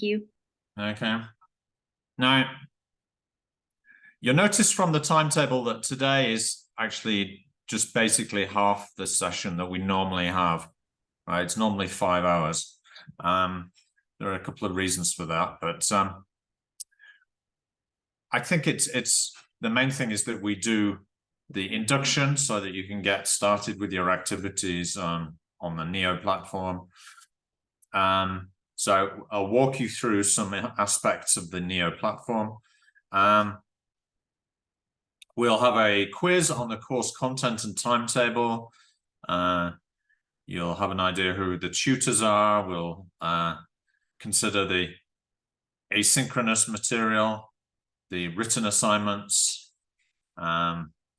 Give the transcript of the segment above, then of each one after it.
you. Okay. Now, you'll notice from the timetable that today is actually just basically half the session that we normally have. Right? It's normally 5 hours. There are a couple of reasons for that, but I think it's the main thing is that we do the induction so that you can get started with your activities on the Neo platform. So I'll walk you through some aspects of the Neo platform. We'll have a quiz on the course content and timetable. You'll have an idea who the tutors are. We'll consider the asynchronous material, the written assignments,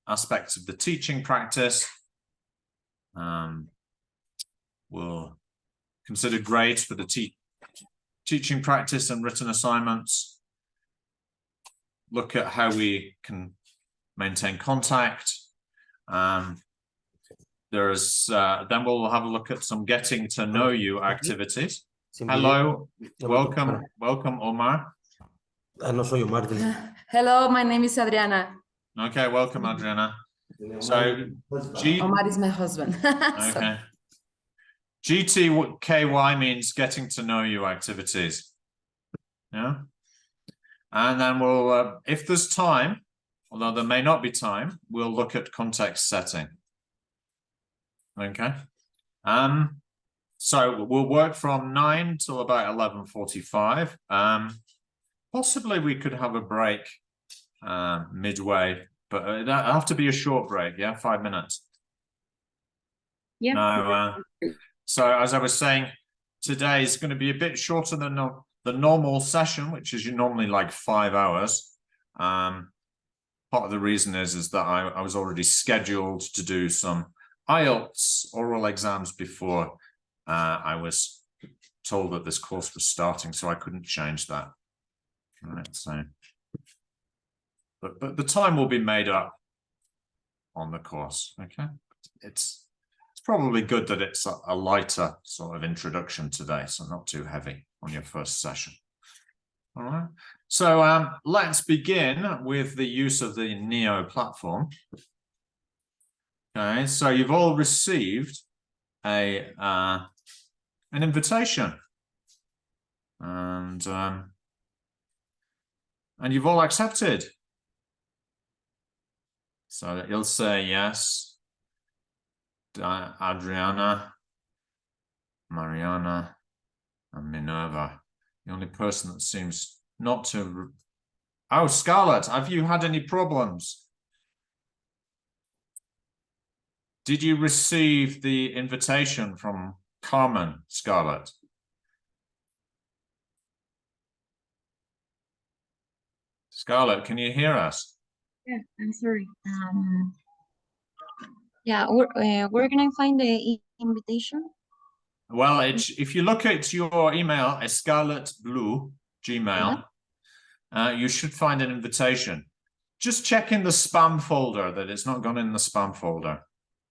aspects of the teaching practice. We'll consider grades for the teaching practice and written assignments. Look at how we can maintain contact. Then we'll have a look at some getting to know you activities. Hello, welcome, Omar. No soy Omar. Hello, my name is Adriana. Okay, welcome, Adriana. So, Omar is my husband. Okay. GTKY means getting to know you activities. Yeah. And then we'll, if there's time, although there may not be time, we'll look at context setting. Okay. So we'll work from 9 till about 11:45. Possibly we could have a break midway, but it'll have to be a short break, yeah, 5 minutes. Yeah. Now, so as I was saying, today is going to be a bit shorter than the normal session, which is normally like 5 hours. Part of the reason is that I was already scheduled to do some IELTS oral exams before I was told that this course was starting, so I couldn't change that. All right, so, but the time will be made up on the course. Okay, it's probably good that it's a lighter sort of introduction today, so not too heavy on your first session. All right, so let's begin with the use of the Neo platform. Okay, so you've all received an invitation, and you've all accepted. So that you'll say yes, Adriana, Mariana, and Minerva. The only person that seems not to. Oh, Scarlett, have you had any problems? Did you receive the invitation from Carmen, Scarlett? Scarlett, can you hear us? Yeah, I'm sorry. Yeah, where can I find the invitation? Well, if you look at your email, a Scarlet Blue Gmail, you should find an invitation. Just check in the spam folder that it's not gone in the spam folder.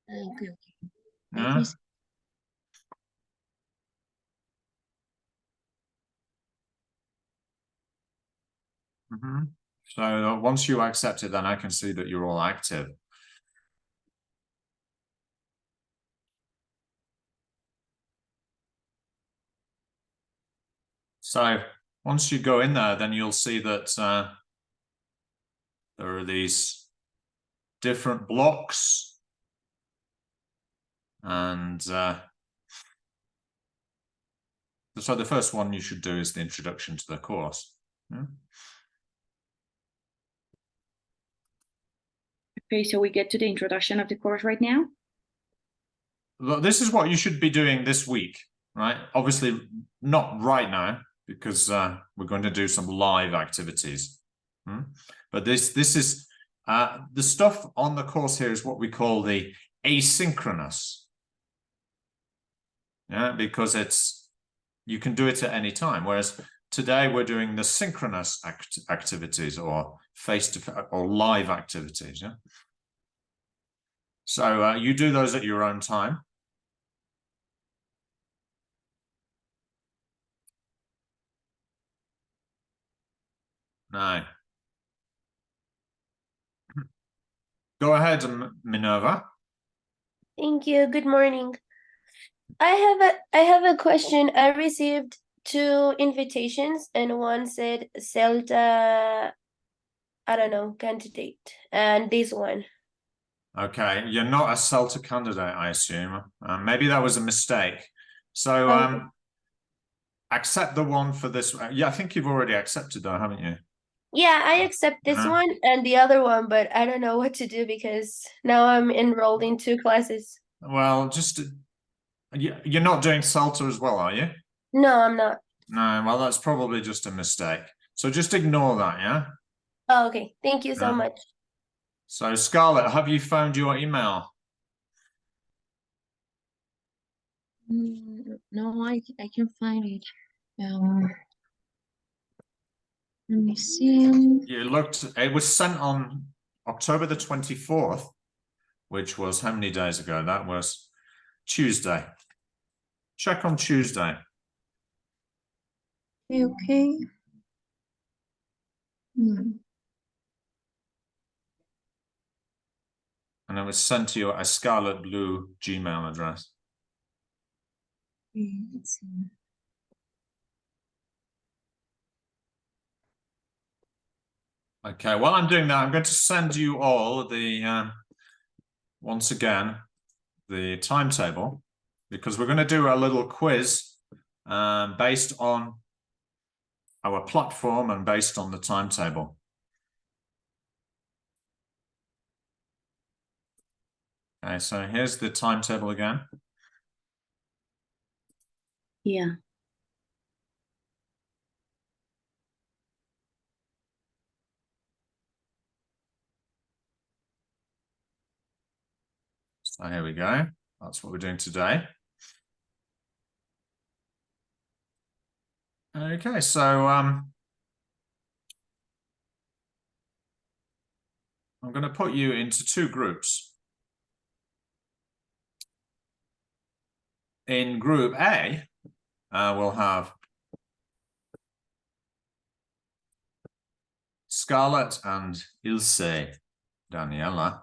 Okay. Yeah? So once you accept it, then I can see that you're all active. So once you go in there, then you'll see that there are these different blocks. And so the first one you should do is the introduction to the course. Yeah? Okay, so we get to the introduction of the course right now. Look, this is what you should be doing this week, right? Obviously not right now, because we're going to do some live activities. But this is the stuff on the course here is what we call the asynchronous. Yeah, because you can do it at any time, whereas today we're doing the synchronous activities or face-to-face or live activities. Yeah. So you do those at your own time. No. Go ahead, Minerva. Thank you. Good morning. I have a question. I received 2 invitations and one said CELTA, I don't know, candidate, and this one. Okay, you're not a CELTA candidate, I assume. Maybe that was a mistake. So Okay. accept the one for this. Yeah, I think you've already accepted that, haven't you? Yeah, I accept this one and the other one, but I don't know what to do because now I'm enrolled in 2 classes. Well, just you're not doing CELTA as well, are you? No, I'm not. No, well, that's probably just a mistake. So just ignore that, yeah? Oh, okay. Thank you so much. So Scarlett, have you found your email? No, I can find it. Let me see. You looked, it was sent on October the 24th, which was how many days ago? That was Tuesday. Check on Tuesday. Okay. And it was sent to your Scarlet Blue Gmail address. Let's see. Okay, while I'm doing that, I'm going to send you all the, once again, the timetable, because we're going to do a little quiz based on our platform and based on the timetable. Okay, so here's the timetable again. Yeah. So here we go. That's what we're doing today. Okay, so I'm going to put you into 2 groups. In group A, we'll have Scarlett and Ilse Daniela.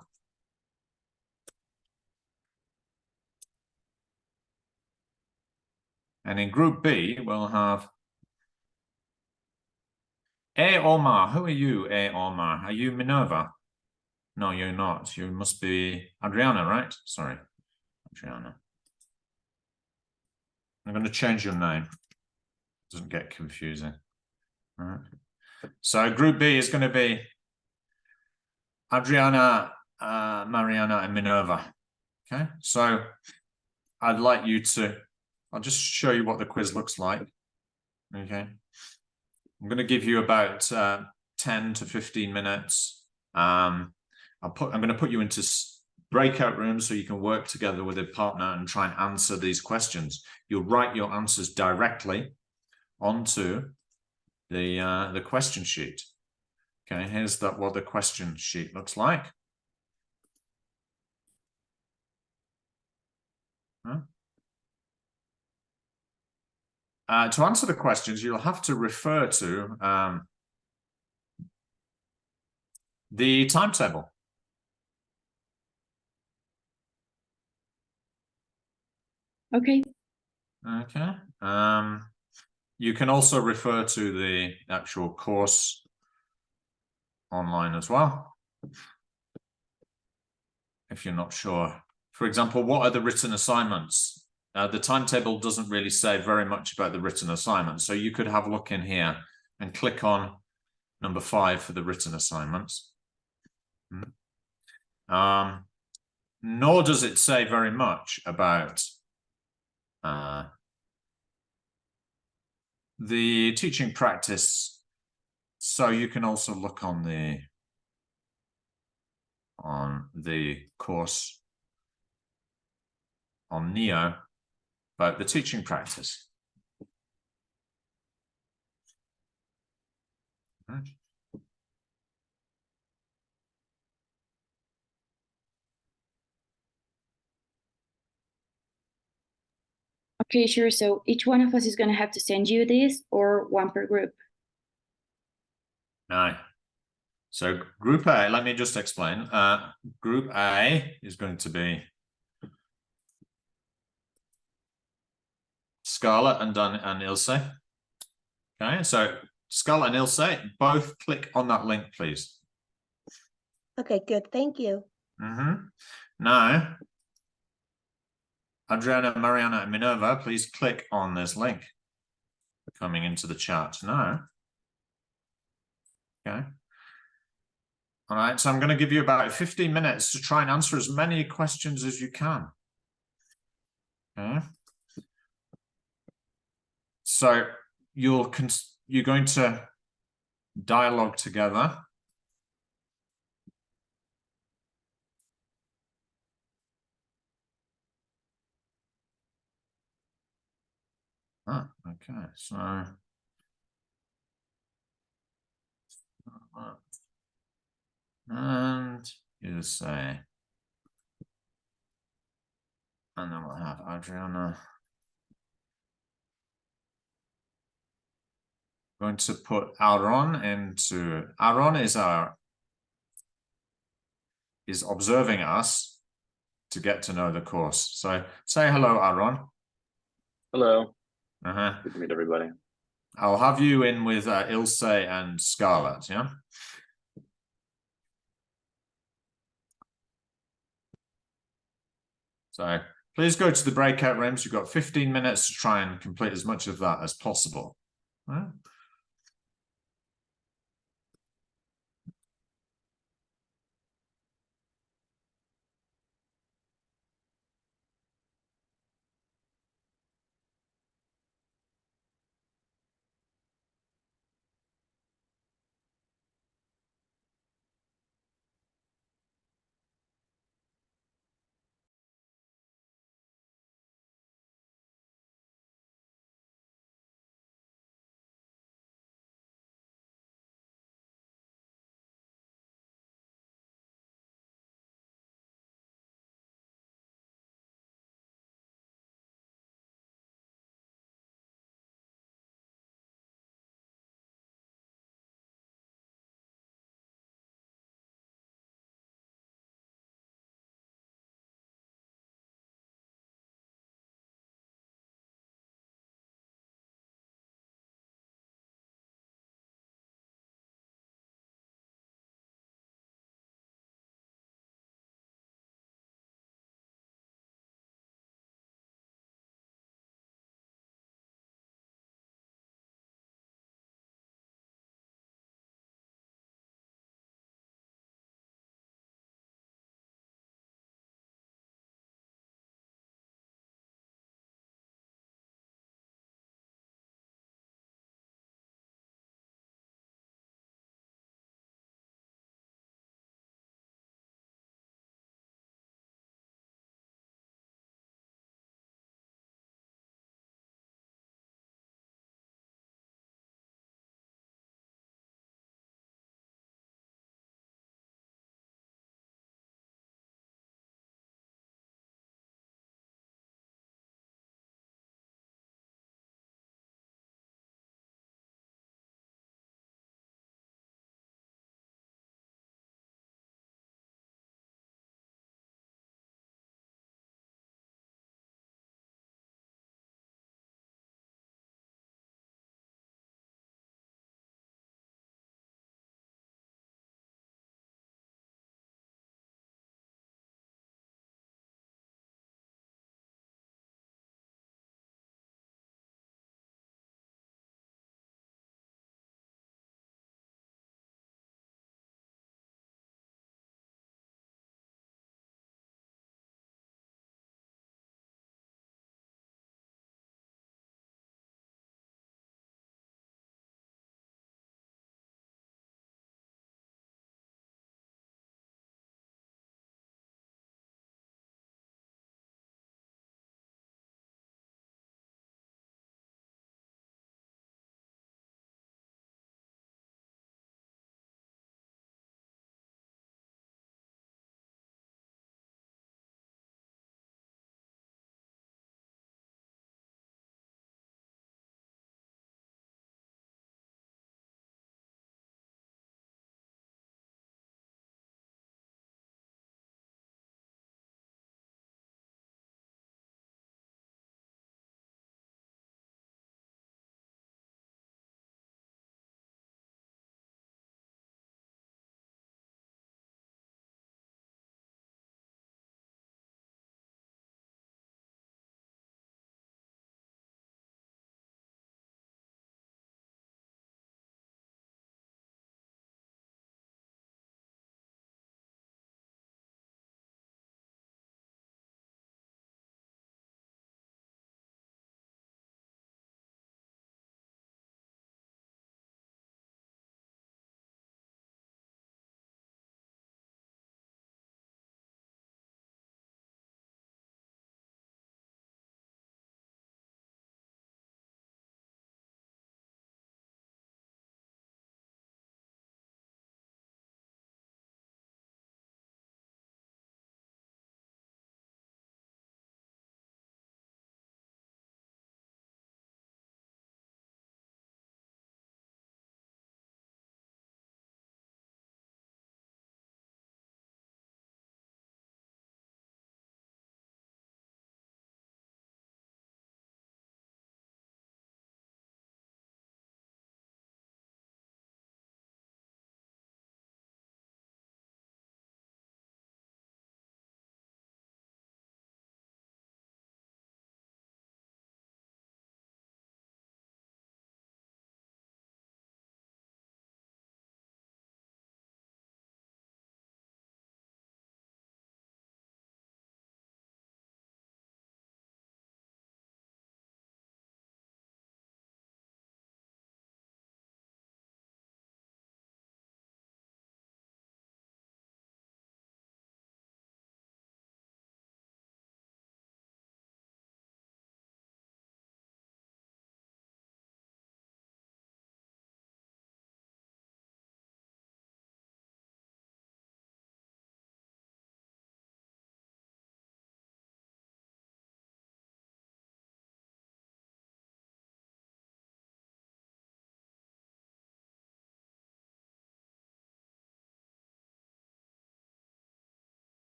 And in group B, we'll have A. Omar. Who are you, A. Omar? Are you Minerva? No, you're not. You must be Adriana, right? Sorry, Adriana. I'm going to change your name. Doesn't get confusing. All right. So group B is going to be Adriana, Mariana, and Minerva. Okay, so I'd like you to, I'll just show you what the quiz looks like. Okay, I'm going to give you about 10 to 15 minutes. I'm going to put you into breakout rooms so you can work together with a partner and try and answer these questions. You'll write your answers directly onto the question sheet. Okay, here's what the question sheet looks like. To answer the questions, you'll have to refer to the timetable. Okay. Okay. You can also refer to the actual course online as well, if you're not sure. For example, what are the written assignments? The timetable doesn't really say very much about the written assignments, so you could have a look in here and click on number 5 for the written assignments. Nor does it say very much about the teaching practice, so you can also look on the course on Neo about the teaching practice. Right. Okay, sure. So each one of us is going to have to send you this, or one per group? No. So group A, let me just explain. Group A is going to be Scarlett and Ilse. Okay, so Scarlett and Ilse, both click on that link, please. Okay, good. Thank you. Now, Adriana, Mariana, and Minerva, please click on this link coming into the chat now. Okay. All right, so I'm going to give you about 15 minutes to try and answer as many questions as you can. Okay. So you're going to dialogue together. Okay, so and you say, and then we'll have Adriana. Going to put Aaron into Aaron is observing us to get to know the course. So say hello, Aaron. Hello. Uh-huh. Good to meet everybody. I'll have you in with Ilse and Scarlett, yeah? So please go to the breakout rooms. You've got 15 minutes to try and complete as much of that as possible. Right?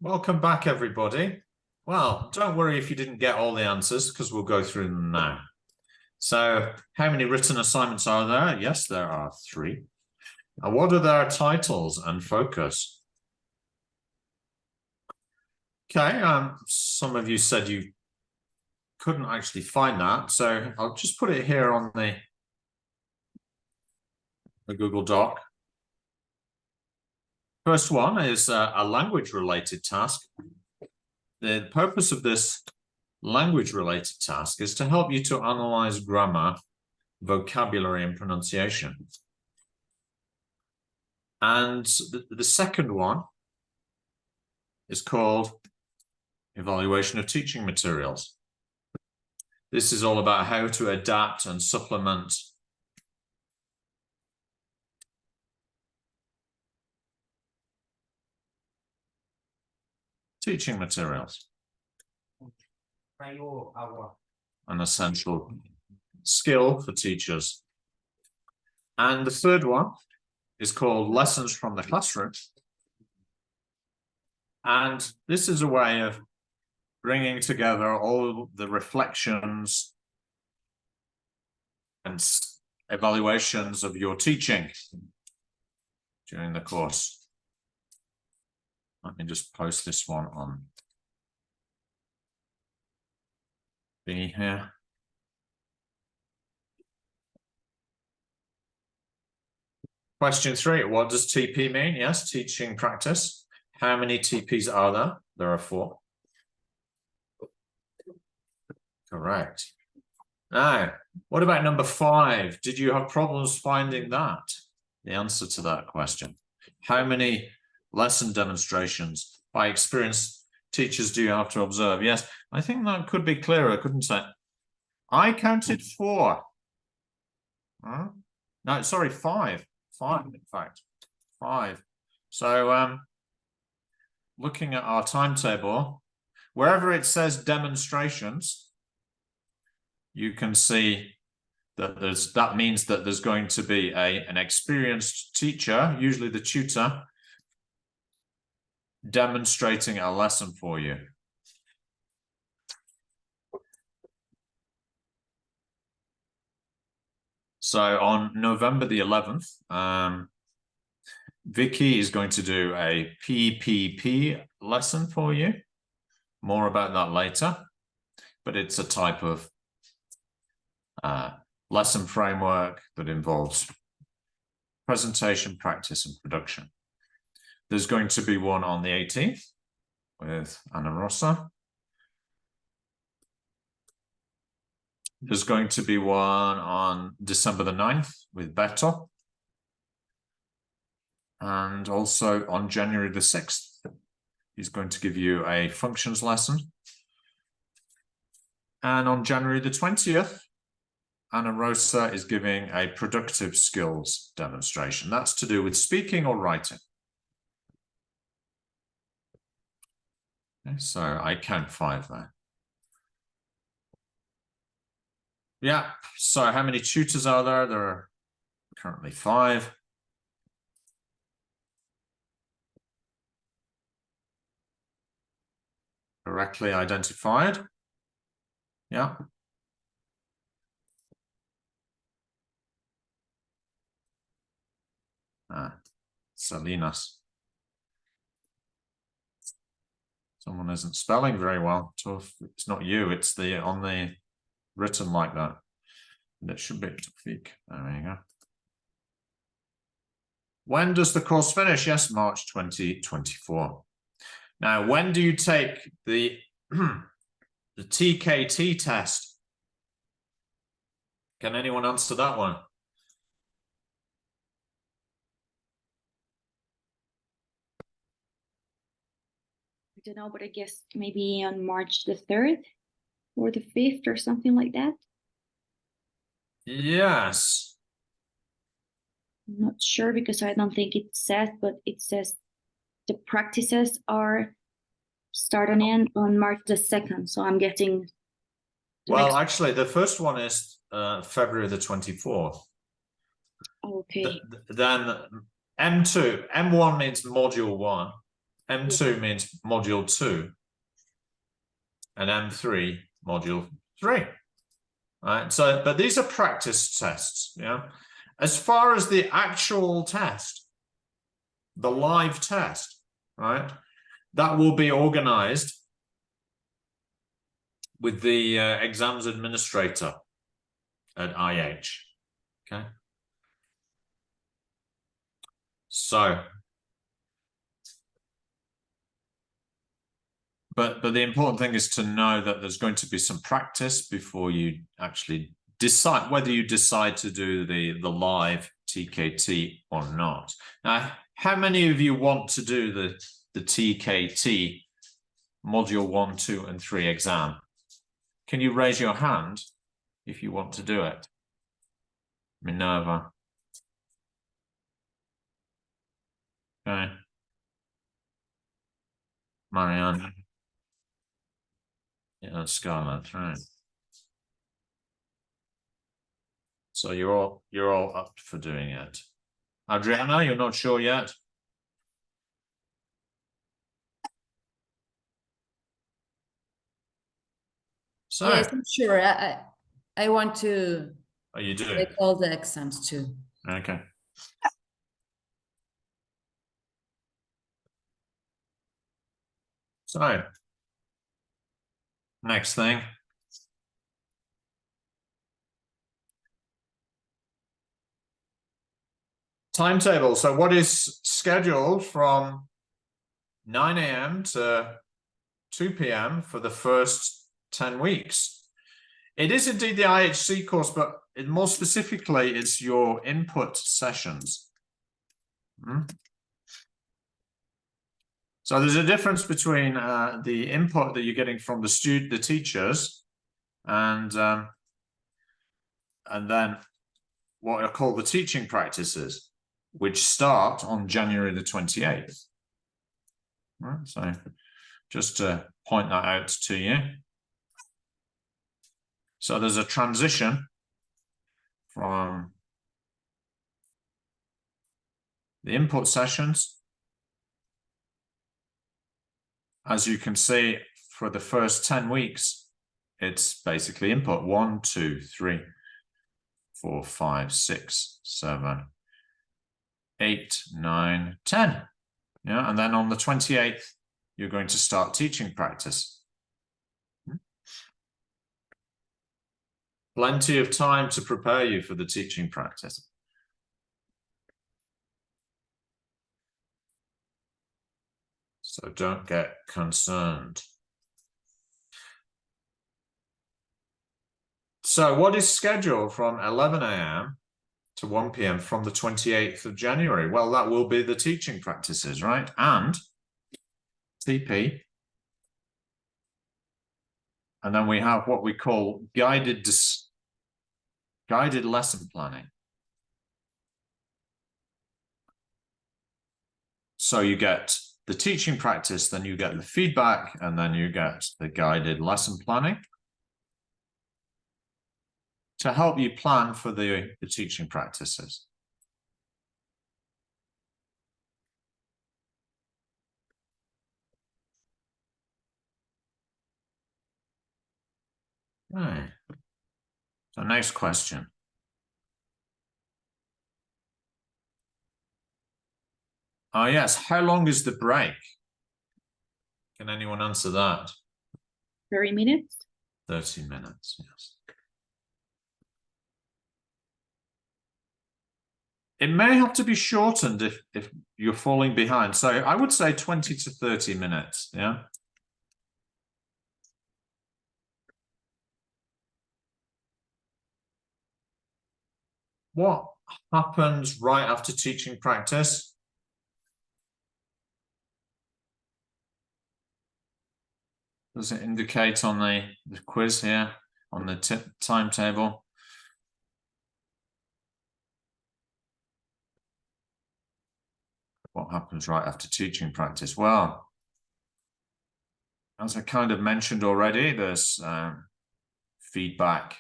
Welcome back, everybody. Well, don't worry if you didn't get all the answers, because we'll go through them now. So, how many written assignments are there? Yes, there are 3. And what are their titles and focus? Okay, some of you said you couldn't actually find that, so I'll just put it here on the Google Doc. First one is a language-related task. The purpose of this language-related task is to help you to analyze grammar, vocabulary, and pronunciation. And the second one is called evaluation of teaching materials. This is all about how to adapt and supplement teaching materials. An essential skill for teachers. And the third one is called lessons from the classroom. And this is a way of bringing together all the reflections and evaluations of your teaching during the course. Let me just post this one on B here. Question 3, what does TP mean? Yes, teaching practice. How many TPs are there? There are 4. Correct. Now, what about number 5? Did you have problems finding that? The answer to that question. How many lesson demonstrations by experienced teachers do you have to observe? Yes, I think that could be clearer, couldn't it? I counted 4. No, sorry, 5. 5, in fact. 5. So, looking at our timetable, wherever it says demonstrations, you can see that that means that there's going to be an experienced teacher, usually the tutor, demonstrating a lesson for you. So on November the 11th, Vicky is going to do a PPP lesson for you. More about that later, but it's a type of lesson framework that involves presentation, practice, and production. There's going to be one on the 18th with Ana Rosa. There's going to be one on December the 9th with Beto. And also on January the 6th, he's going to give you a functions lesson. And on January the 20th, Ana Rosa is giving a productive skills demonstration. That's to do with speaking or writing. Okay, so I count 5 there. Yeah, so how many tutors are there? There are currently 5. Correctly identified. Yeah. Salinas. Someone isn't spelling very well. So it's not you, it's the on the written like that. And it should be Tawfiq. There you go. When does the course finish? Yes, March 2024. Now, when do you take the the TKT test? Can anyone answer that one? I don't know, but I guess maybe on March the 3rd or the 5th or something like that. Yes. I'm not sure because I don't think it says, but it says the practices are start and end on March the 2nd. So I'm getting Well, next- actually, the first one is February the 24th. Okay, Then M2, M1 means module 1, M2 means module 2, and M3 module 3. Right. So, but these are practice tests. Yeah. As far as the actual test, the live test, right, that will be organized with the exams administrator at IH. Okay. So, but the important thing is to know that there's going to be some practice before you actually decide whether you decide to do the live TKT or not. Now, how many of you want to do the TKT module 1, 2, and 3 exam? Can you raise your hand if you want to do it? Minerva. Okay. Marianne. Yeah, Scarlett, right. So you're all up for doing it. Adriana, you're not sure yet? So, Yes, I'm sure. I want to are you doing? take all the exams too. Okay. So, next thing. Timetable. So what is scheduled from 9 a.m. to 2 p.m. for the first 10 weeks? It is indeed the IHC course, but more specifically, it's your input sessions. So there's a difference between the input that you're getting from the teachers, and then what are called the teaching practices, which start on January the 28th. Right, so just to point that out to you. So there's a transition from the input sessions. As you can see, for the first 10 weeks, it's basically input 1, 2, 3, 4, 5, 6, 7, 8, 9, 10. Yeah, and then on the 28th, you're going to start teaching practice. Plenty of time to prepare you for the teaching practice. So don't get concerned. So what is scheduled from 11 a.m. to 1 p.m. from the 28th of January? Well, that will be the teaching practices, right? And TP. And then we have what we call guided lesson planning. So you get the teaching practice, then you get the feedback, and then you get the guided lesson planning to help you plan for the teaching practices. Right. So next question. Oh, yes. How long is the break? Can anyone answer that? 30 minutes. 30 minutes, yes. It may have to be shortened if you're falling behind. So I would say 20 to 30 minutes, yeah? What happens right after teaching practice? Does it indicate on the quiz here, on the timetable? What happens right after teaching practice? Well, as I kind of mentioned already, there's feedback,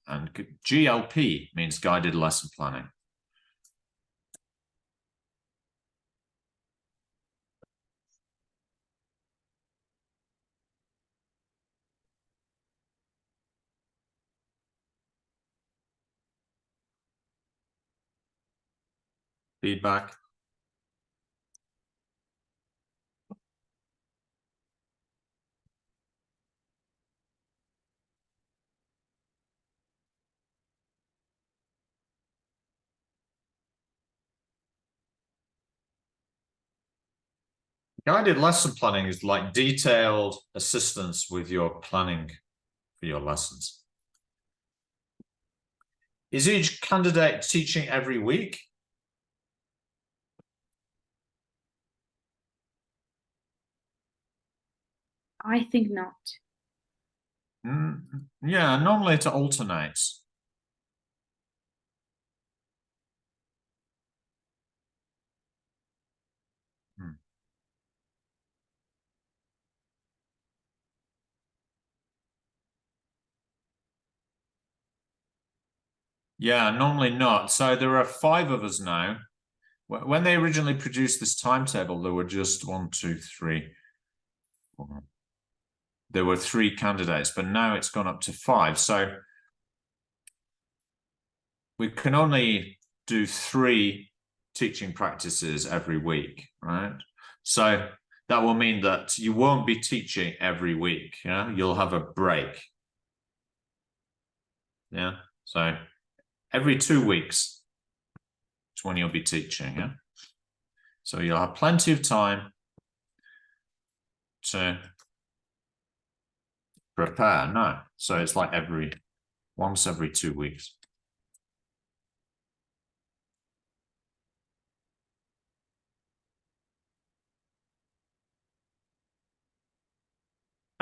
and GLP means guided lesson planning. Feedback. Guided lesson planning is like detailed assistance with your planning for your lessons. Is each candidate teaching every week? I think not. Yeah, normally it alternates. Yeah, normally not. So there are 5 of us now. When they originally produced this timetable, there were just 1, 2, 3, 4. There were 3 candidates, but now it's gone up to 5. So we can only do 3 teaching practices every week, right? So that will mean that you won't be teaching every week. Yeah, you'll have a break. Yeah, so every 2 weeks is when you'll be teaching. Yeah, so you'll have plenty of time to prepare. No, so it's like once every 2 weeks.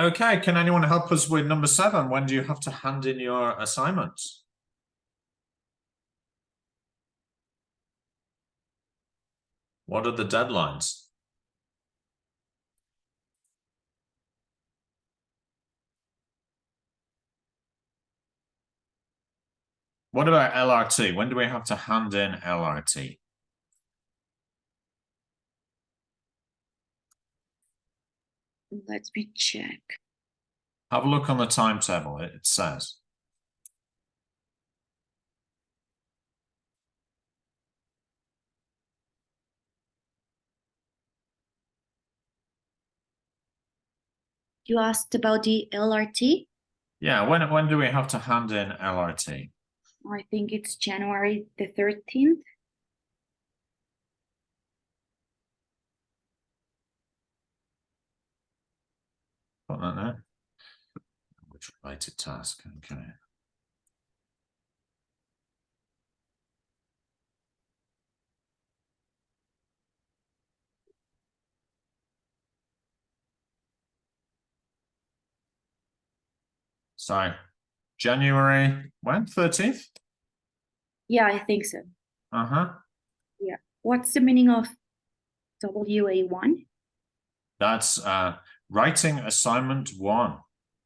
Okay, can anyone help us with number 7? When do you have to hand in your assignments? What are the deadlines? What about LRT? When do we have to hand in LRT? Let me check. Have a look on the timetable, it says. You asked about the LRT. Yeah, when do we have to hand in LRT? I think it's January the 13th. Put that there. Which related task? Okay. So January when? 13th? Yeah, I think so. Uh-huh. Yeah. What's the meaning of WA1? That's writing assignment 1.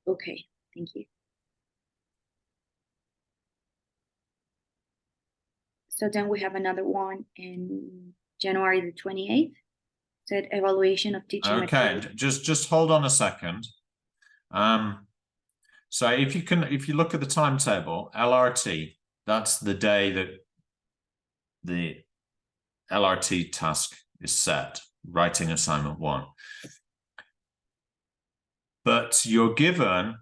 Okay, thank you. So then we have another one in January the 28th. Said evaluation of teaching Okay, material. just hold on a second. So if you look at the timetable, LRT, that's the day that the LRT task is set, writing assignment 1. But you're given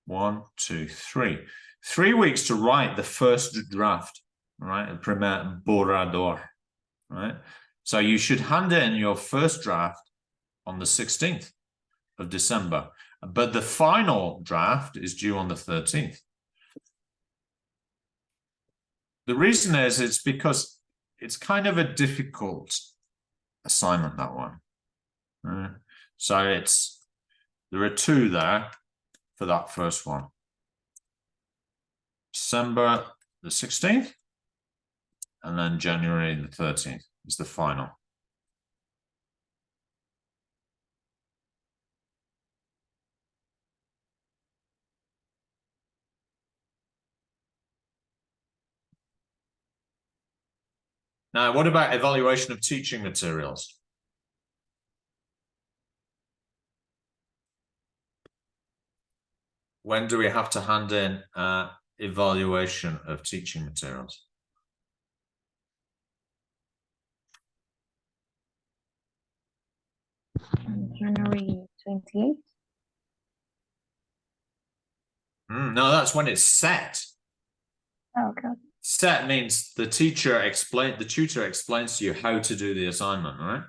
1, 2, 3 weeks to write the first draft, right? El primer borrador, right? So you should hand in your first draft on the 16th of December, but the final draft is due on the 13th. The reason is it's because it's kind of a difficult assignment, that one. Right? So there are 2 there for that first one. December the 16th and then January the 13th is the final. Now, what about evaluation of teaching materials? When do we have to hand in evaluation of teaching materials? January 28th. No, that's when it's set. Oh, okay. Set means the tutor explains to you how to do the assignment, right?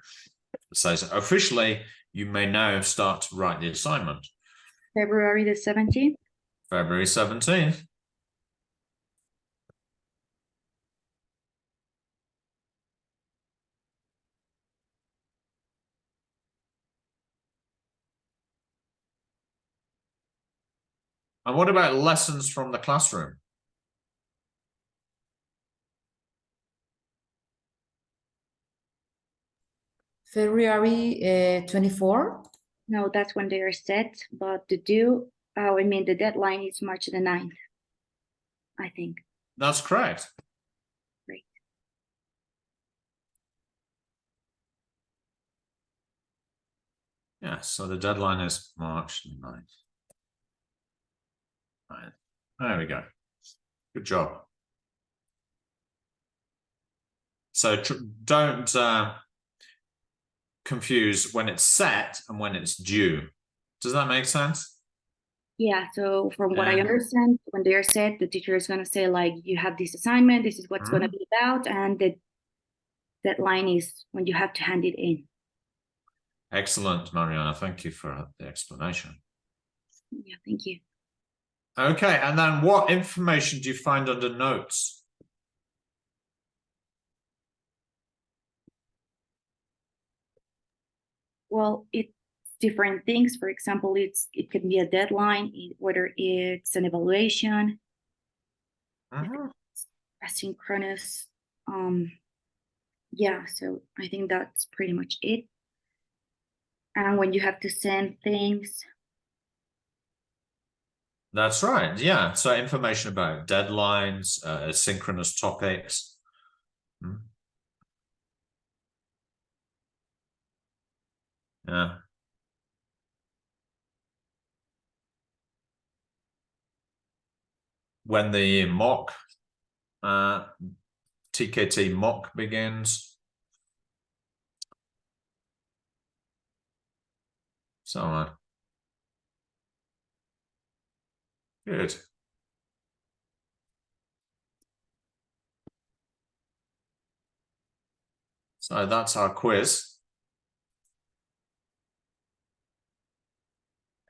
So officially, you may now start to write the assignment. February the 17th. February 17th. And what about lessons from the classroom? February 24. No, that's when they are set, but the deadline is March the 9th, I think. That's correct. Great. Yeah, so the deadline is March 9th. Right. There we go. Good job. So don't confuse when it's set and when it's due. Does that make sense? Yeah, so from what I Yeah. understand, when they are set, the teacher is going to say, like, you have this assignment, this is what's going to be about, and the deadline is when you have to hand it in. Excellent, Mariana. Thank you for the explanation. Yeah, thank you. Okay, and then what information do you find under notes? Well, it's different things. For example, it can be a deadline, whether it's an evaluation, asynchronous. Yeah, so I think that's pretty much it. And when you have to send things, That's right. Yeah. So information about deadlines, asynchronous topics. Yeah. When the mock, TKT mock begins. So on. Good. So that's our quiz.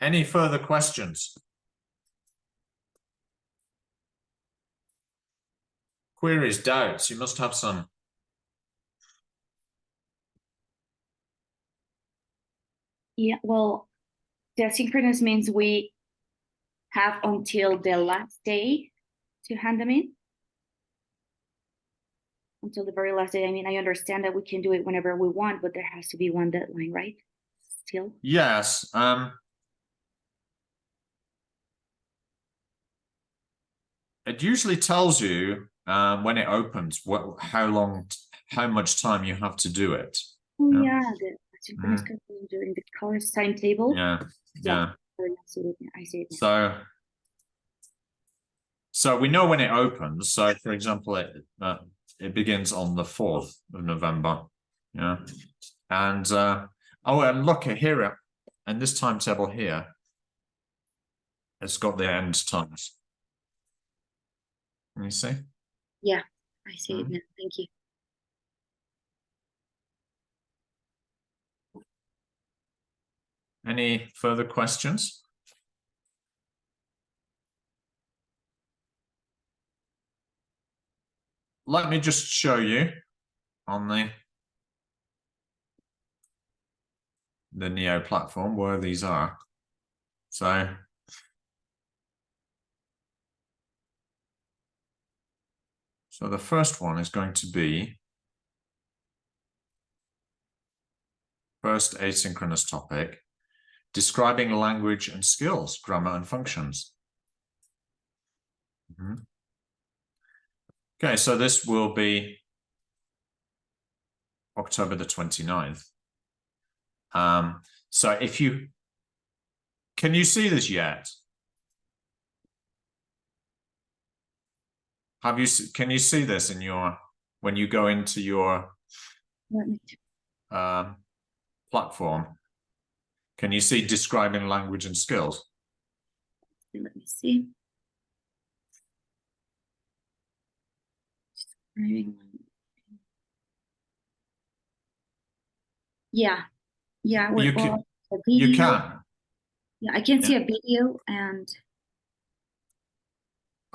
Any further questions? Queries, doubts? You must have some. yeah, well, the asynchronous means we have until the last day to hand them in. Until the very last day. I mean, I understand that we can do it whenever we want, but there has to be one deadline, right? Still. Yes. It usually tells you when it opens how much time you have to do it. Oh, Yeah. yeah, the asynchronous can be during the course timetable. Yeah. Yeah. I see it now. So we know when it opens. So, for example, it begins on the 4th of November. Yeah, and and look here, and this timetable here, it's got the end times. Can you see? Yeah, I see it now. Thank you. Any further questions? Let me just show you on the Neo platform where these are. So the first one is going to be first asynchronous topic, describing language and skills, grammar and functions. Okay, so this will be October the 29th. So if can you see this yet? Can you see this in when you go into your Let me, platform? Can you see describing language and skills? let me see. Yeah, yeah, You we're can- all a You video. can. Yeah, I can see Yeah. a video and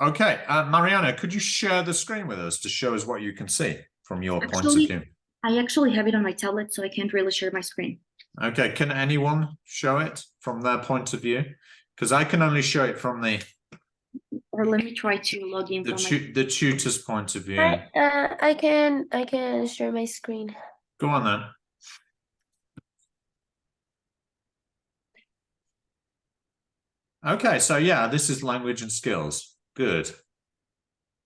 Okay, Mariana, could you share the screen with us to show us what you can see from your point of Actually- view? I actually have it on my tablet, so I can't really share my screen. Okay, can anyone show it from their point of view? Because I can only show it from the Or let me try to log in from my, the tutor's point of view. I can share my screen. Go on then. Okay, so yeah, this is language and skills. Good.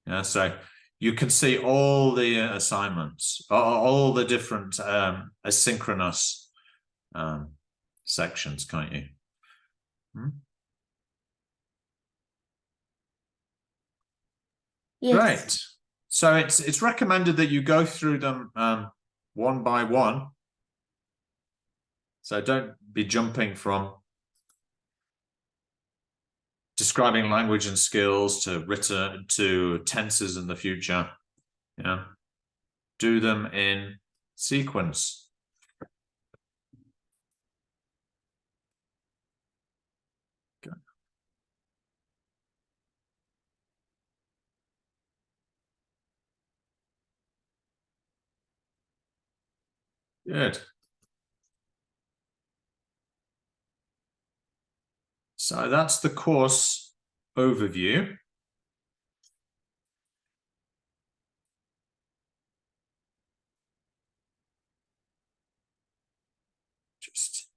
Yeah, so you can see all the assignments, all the different asynchronous sections, can't you? Yes. Great. So it's recommended that you go through them one by one. So don't be jumping from describing language and skills to written to tenses in the future. Yeah. Do them in sequence. Okay. Good. So that's the course overview. Just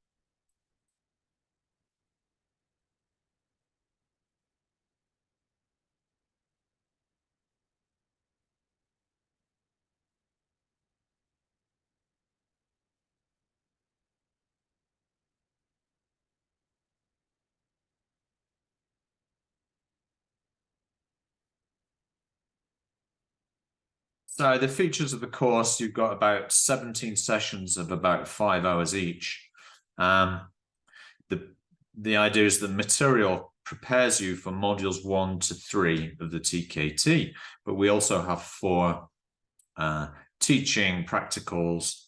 so the features of the course, you've got about 17 sessions of about 5 hours each. The idea is the material prepares you for modules 1 to 3 of the TKT, but we also have 4 teaching practicals,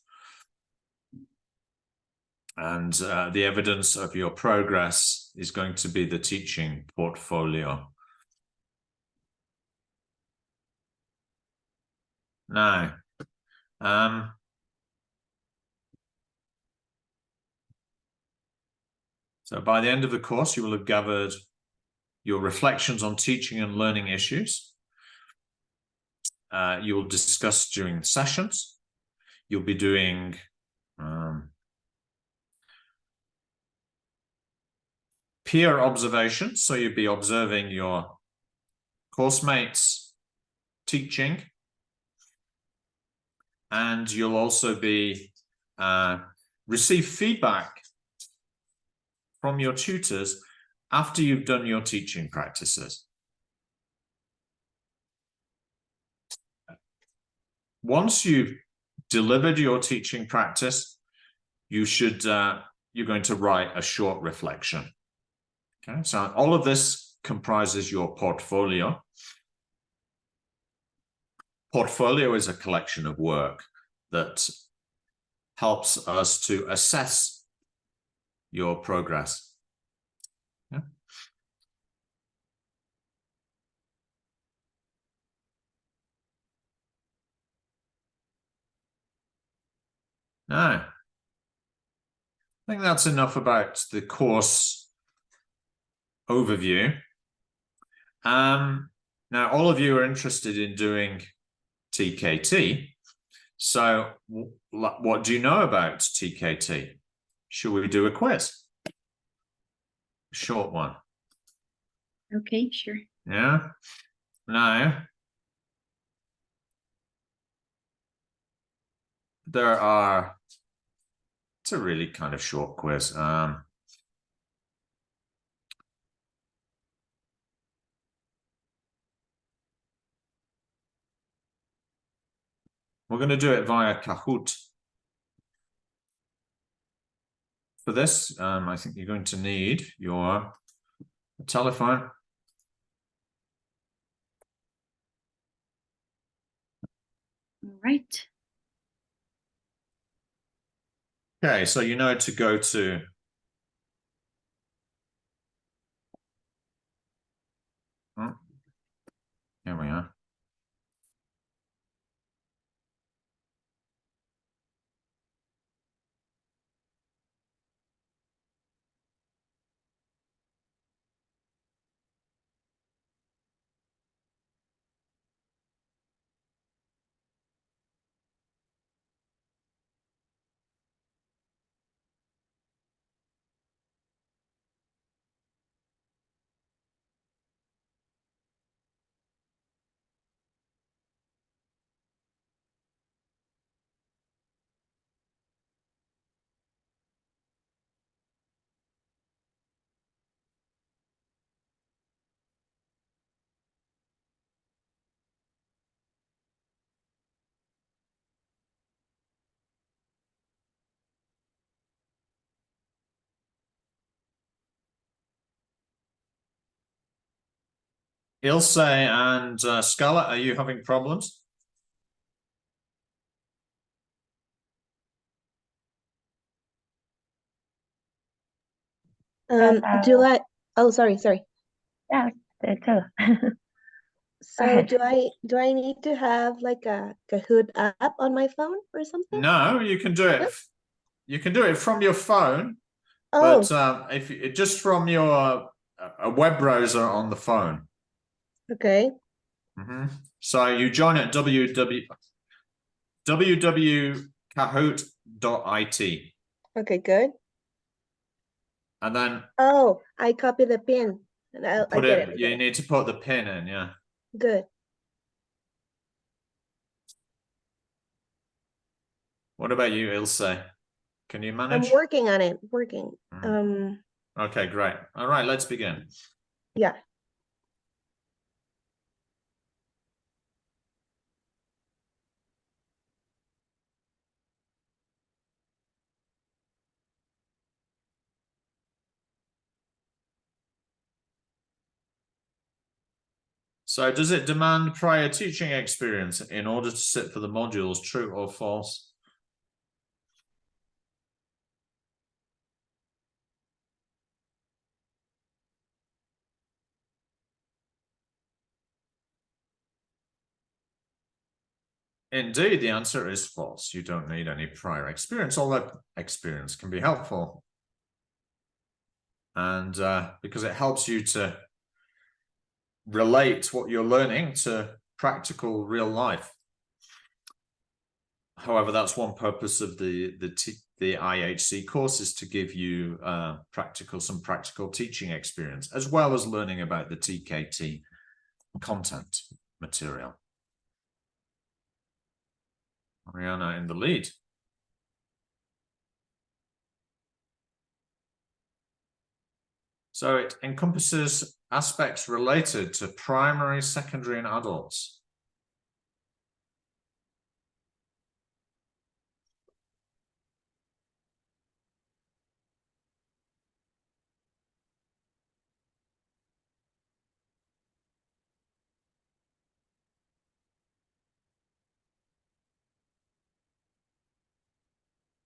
and the evidence of your progress is going to be the teaching portfolio. Now, so by the end of the course, you will have gathered your reflections on teaching and learning issues. You will discuss during the sessions. You'll be doing peer observation. So you'll be observing your course mates teaching. And you'll also be receive feedback from your tutors after you've done your teaching practices. Once you've delivered your teaching practice, you're going to write a short reflection. Okay, so all of this comprises your portfolio. Portfolio is a collection of work that helps us to assess your progress. Yeah. Now, I think that's enough about the course overview. Now, all of you are interested in doing TKT. So what do you know about TKT? Should we do a quiz? Short one. okay, sure. Yeah. Now, it's a really kind of short quiz. We're going to do it via Kahoot. For this, I think you're going to need your telephone. All right. Okay, so you know to go to here we are. Ilse and Scala, are you having problems? Do I, oh, sorry. Yeah, there too. So ahead. do I need to have like a Kahoot app on my phone or something? No, you can do it. Nope. You can do it from your phone, Oh, but if you, just from your a web browser on the phone. okay. So you join at www.kahoot.it, Okay, good. and then Oh, I copy the pin and I put get it. it. I You get it. need to put the pin in. Yeah. Good. What about you, Ilse? Can you I'm manage? working on it, working. Okay, great. All right, let's begin. Yeah. So does it demand prior teaching experience in order to sit for the modules, true or false? Indeed, the answer is false. You don't need any prior experience, although experience can be helpful. And because it helps you to relate what you're learning to practical real life. However, that's one purpose of the IHC course, is to give you some practical teaching experience, as well as learning about the TKT content material. Mariana in the lead. So it encompasses aspects related to primary, secondary, and adults.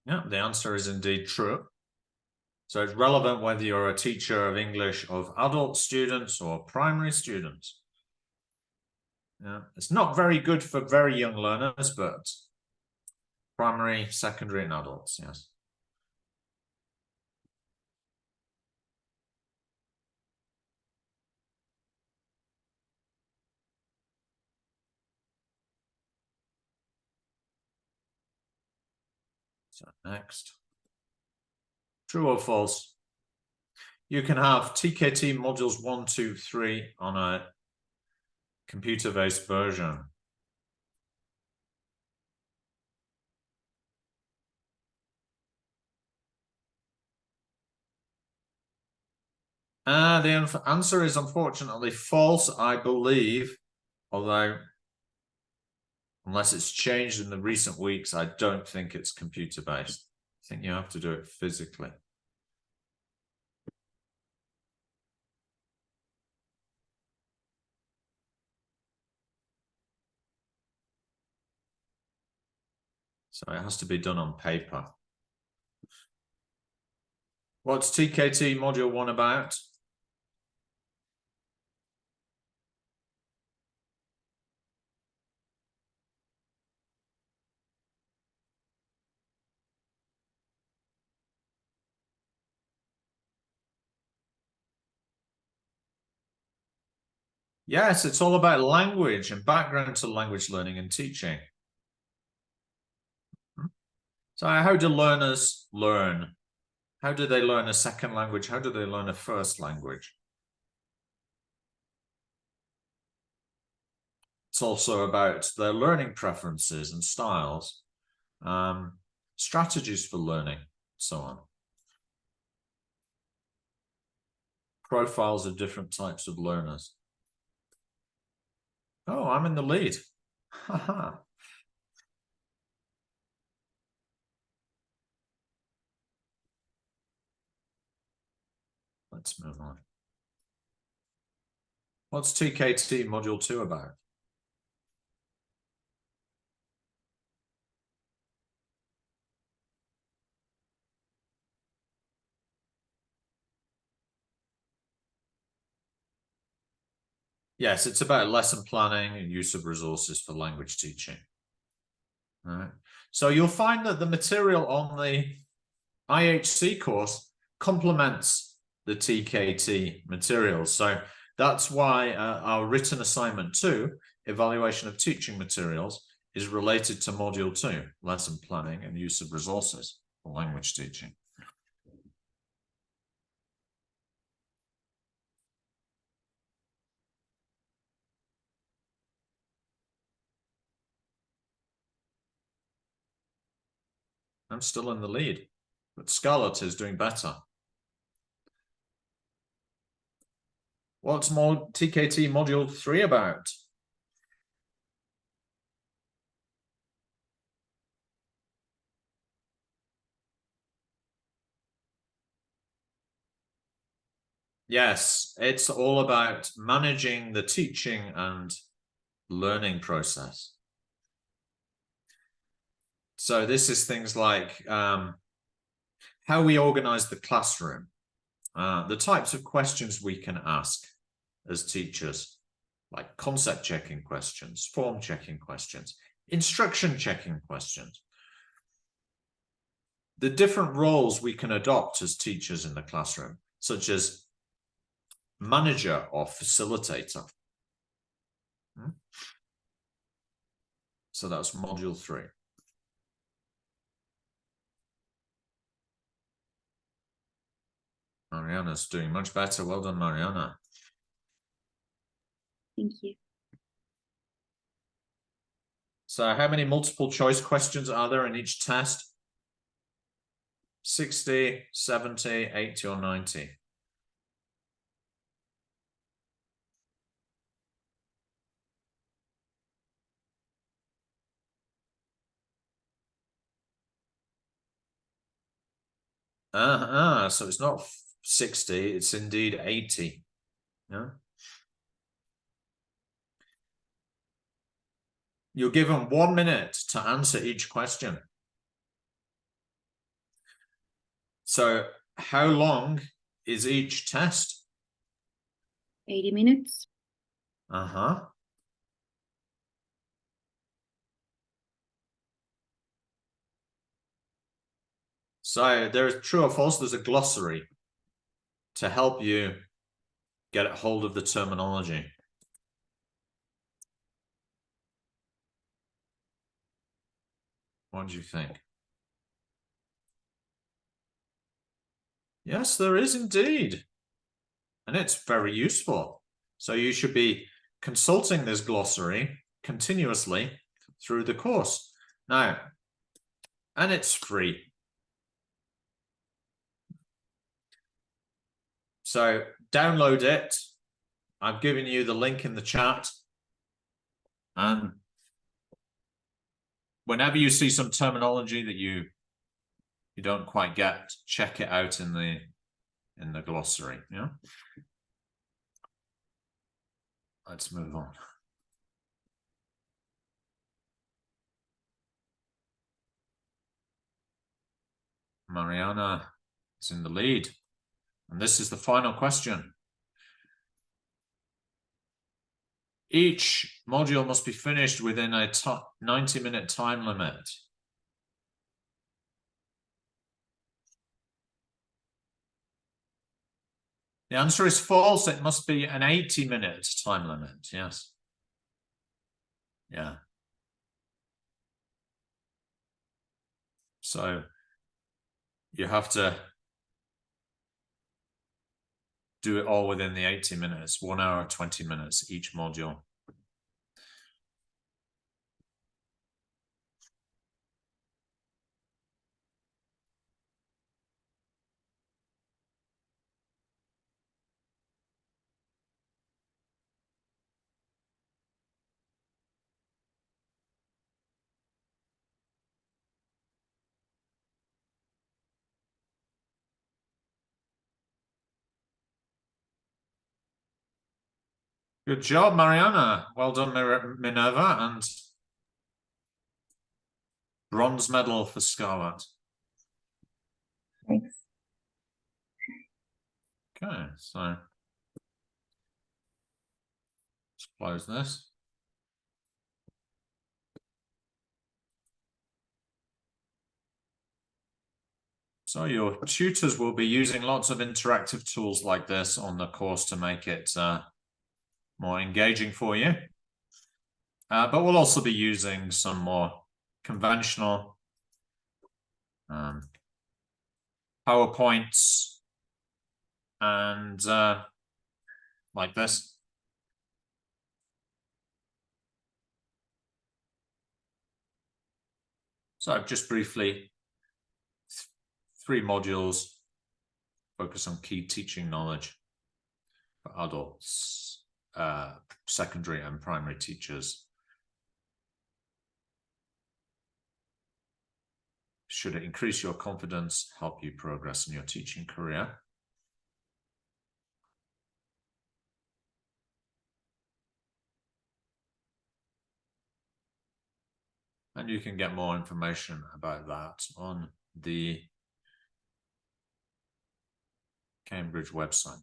Yeah, the answer is indeed true. So it's relevant whether you're a teacher of English of adult students or primary students. Yeah, it's not very good for very young learners, but primary, secondary, and adults, yes. So next. True or false? You can have TKT modules 1, 2, 3 on a computer-based version. The answer is unfortunately false, I believe, although unless it's changed in the recent weeks, I don't think it's computer-based. I think you have to do it physically. So it has to be done on paper. What's TKT Module 1 about? Yes, it's all about language and background to language learning and teaching. So how do learners learn? How do they learn a second language? How do they learn a first language? It's also about their learning preferences and styles, strategies for learning, so on. Profiles of different types of learners. Oh, I'm in the lead. Haha. Let's move on. What's TKT Module 2 about? Yes, it's about lesson planning and use of resources for language teaching. All right. So you'll find that the material on the IHC course complements the TKT materials. So that's why our written assignment 2, evaluation of teaching materials, is related to Module 2, lesson planning and use of resources for language teaching. I'm still in the lead, but Scarlett is doing better. What's TKT Module 3 about? Yes, it's all about managing the teaching and learning process. So this is things like how we organize the classroom, the types of questions we can ask as teachers, like concept checking questions, form checking questions, instruction checking questions. The different roles we can adopt as teachers in the classroom, such as manager or facilitator. So that's Module 3. Mariana's doing much better. Well done, Mariana. Thank you. So how many multiple choice questions are there in each test? 60, 70, 80, or 90? So it's not 60, it's indeed 80. Yeah. You're given 1 minute to answer each question. So how long is each test? 80 minutes. So there's true or false, there's a glossary to help you get a hold of the terminology. What do you think? Yes, there is indeed. And it's very useful. So you should be consulting this glossary continuously through the course. Now, and it's free. So download it. I've given you the link in the chat. And whenever you see some terminology that you don't quite get, check it out in the glossary. Yeah. Let's move on. Mariana is in the lead. And this is the final question. Each module must be finished within a 90-minute time limit. The answer is false. It must be an 80-minute time limit. Yes. Yeah. So you have to do it all within the 80 minutes, 1 hour, 20 minutes each module. Good job, Mariana. Well done, Minerva, and bronze medal for Scarlett. Thanks. Okay, so let's close this. So your tutors will be using lots of interactive tools like this on the course to make it more engaging for you. But we'll also be using some more conventional PowerPoints and like this. So just briefly, 3 modules focus on key teaching knowledge for adults, secondary and primary teachers. Should it increase your confidence, help you progress in your teaching career? And you can get more information about that on the Cambridge website.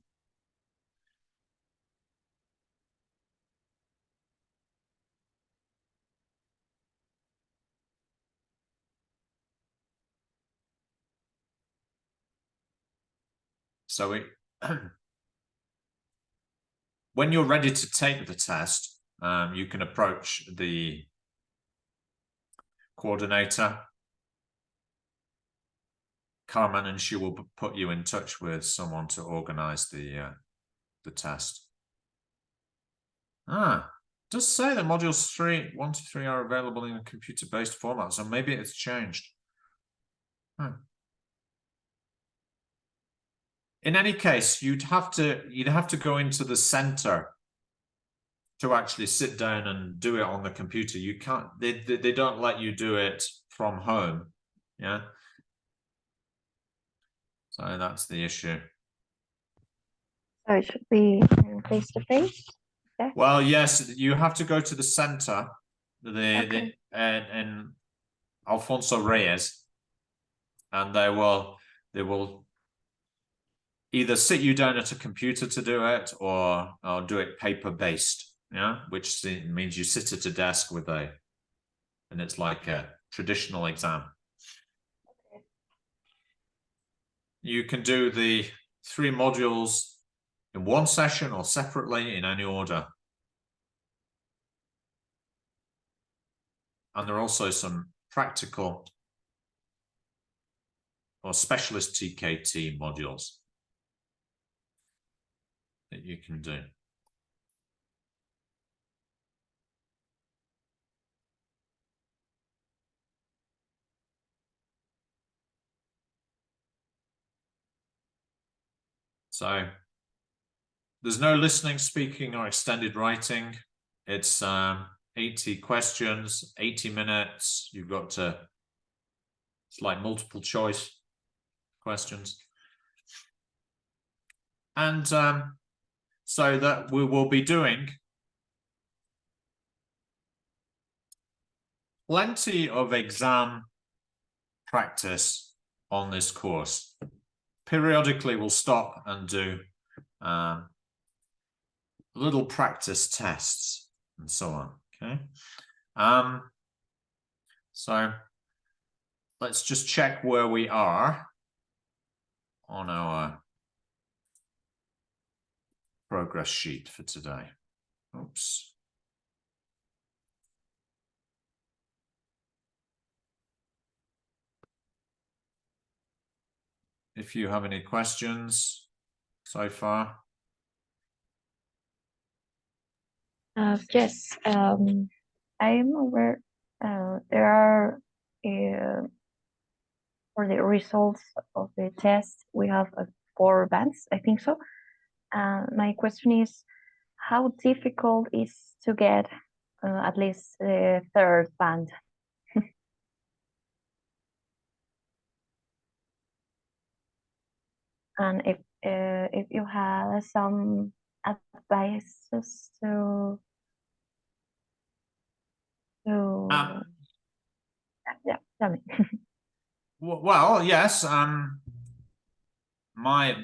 So when you're ready to take the test, you can approach the coordinator, Carmen, and she will put you in touch with someone to organize the test. It does say that modules 1 to 3 are available in a computer-based format, so maybe it's changed. In any case, you'd have to go into the center to actually sit down and do it on the computer. You can't, they don't let you do it from home. Yeah. So that's the issue. So it should be face to face. Well, yes, you have to go to the center, Okay. and Alfonso Reyes, and they will either sit you down at a computer to do it or do it paper-based, yeah, which means you sit at a desk with and it's like a traditional exam. Okay. You can do the 3 modules in one session or separately in any order. And there are also some practical or specialist TKT modules that you can do. So there's no listening, speaking, or extended writing. It's 80 questions, 80 minutes. You've got to, it's like multiple choice questions. And so that we will be doing plenty of exam practice on this course. Periodically, we'll stop and do little practice tests and so on. Okay. So let's just check where we are on our progress sheet for today. Oops. If you have any questions so far. Yes, I'm aware there are for the results of the test, we have 4 bands, I think so. My question is, how difficult is to get at least the 3rd band? And if you have some advices to yeah, tell me. Well, yes. My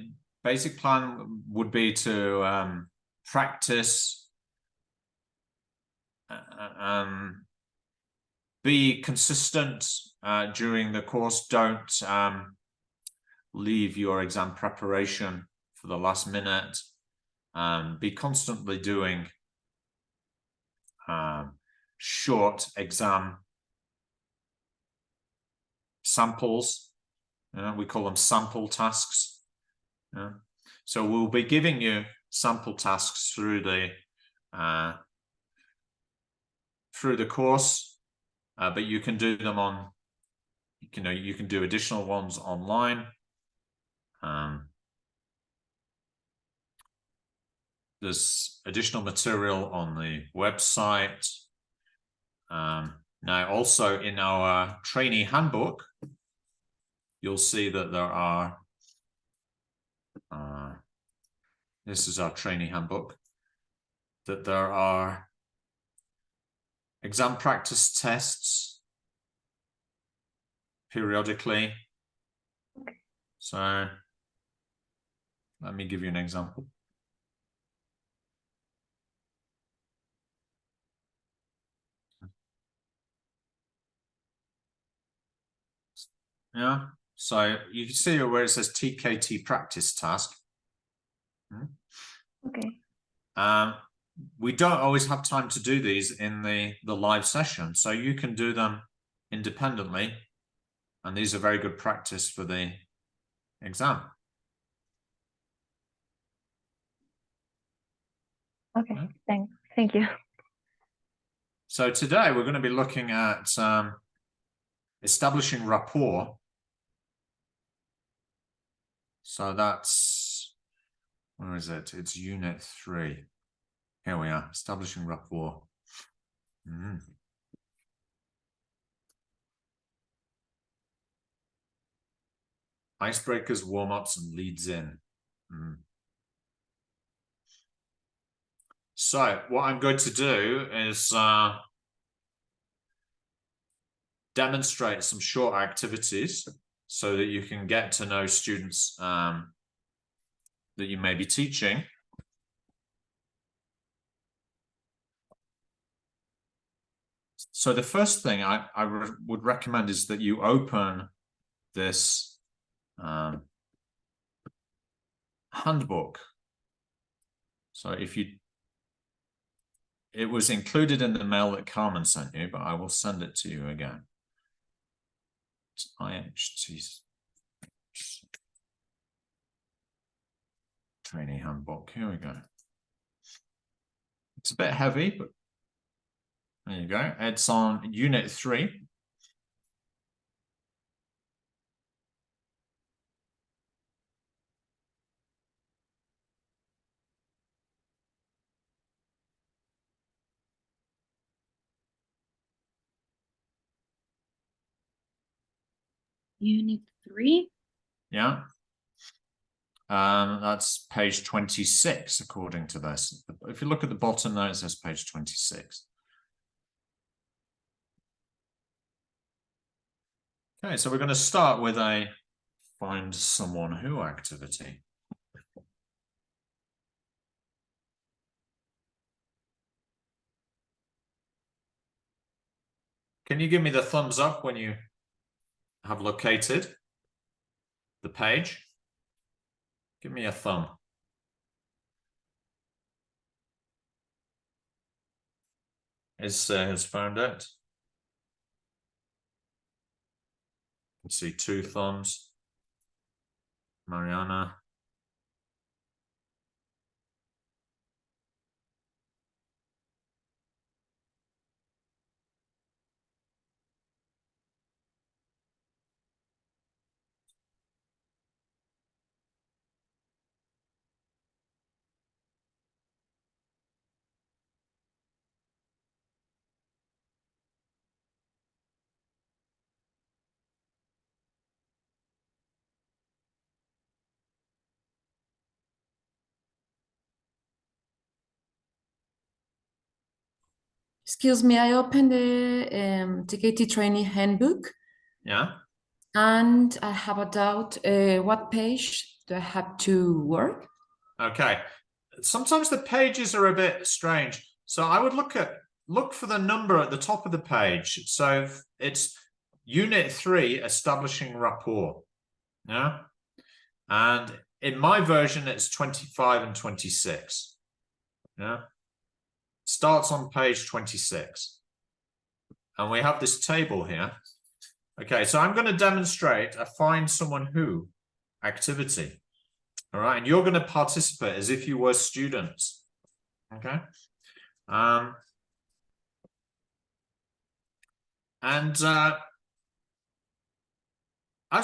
basic plan would be to practice, be consistent during the course. Don't leave your exam preparation for the last minute. Be constantly doing short exam samples. We call them sample tasks. So we'll be giving you sample tasks through the course, but you can do them on, you can do additional ones online. There's additional material on the website. Now, also in our trainee handbook, you'll see that there are, this is our trainee handbook, that there are exam practice tests periodically. So let me give you an example. Yeah, so you can see where it says TKT practice task. Okay. We don't always have time to do these in the live session, so you can do them independently, and these are very good practice for the exam. Okay, thank you. So today we're going to be looking at establishing rapport. So that's, where is it? It's unit 3. Here we are, establishing rapport. Icebreakers, warm-ups, and leads in. So what I'm going to do is demonstrate some short activities so that you can get to know students that you may be teaching. So the first thing I would recommend is that you open this handbook. So if you, it was included in the mail that Carmen sent you, but I will send it to you again. It's IHC training handbook. Here we go. It's a bit heavy, but there you go. It's on unit 3. Unit 3. Yeah. That's page 26, according to this. If you look at the bottom there, it says page 26. Okay, so we're going to start with a find someone who activity. Can you give me the thumbs up when you have located the page? Give me a thumb. Has found it. You can see 2 thumbs. Mariana. Excuse me, I opened the TKT training handbook Yeah. and I have a doubt. What page do I have to work? Okay. Sometimes the pages are a bit strange. So I would look for the number at the top of the page. So it's Unit 3, establishing rapport. Yeah. And in my version, it's 25 and 26. Yeah. Starts on page 26. And we have this table here. Okay, so I'm going to demonstrate a find someone who activity. All right, and you're going to participate as if you were students. Okay. As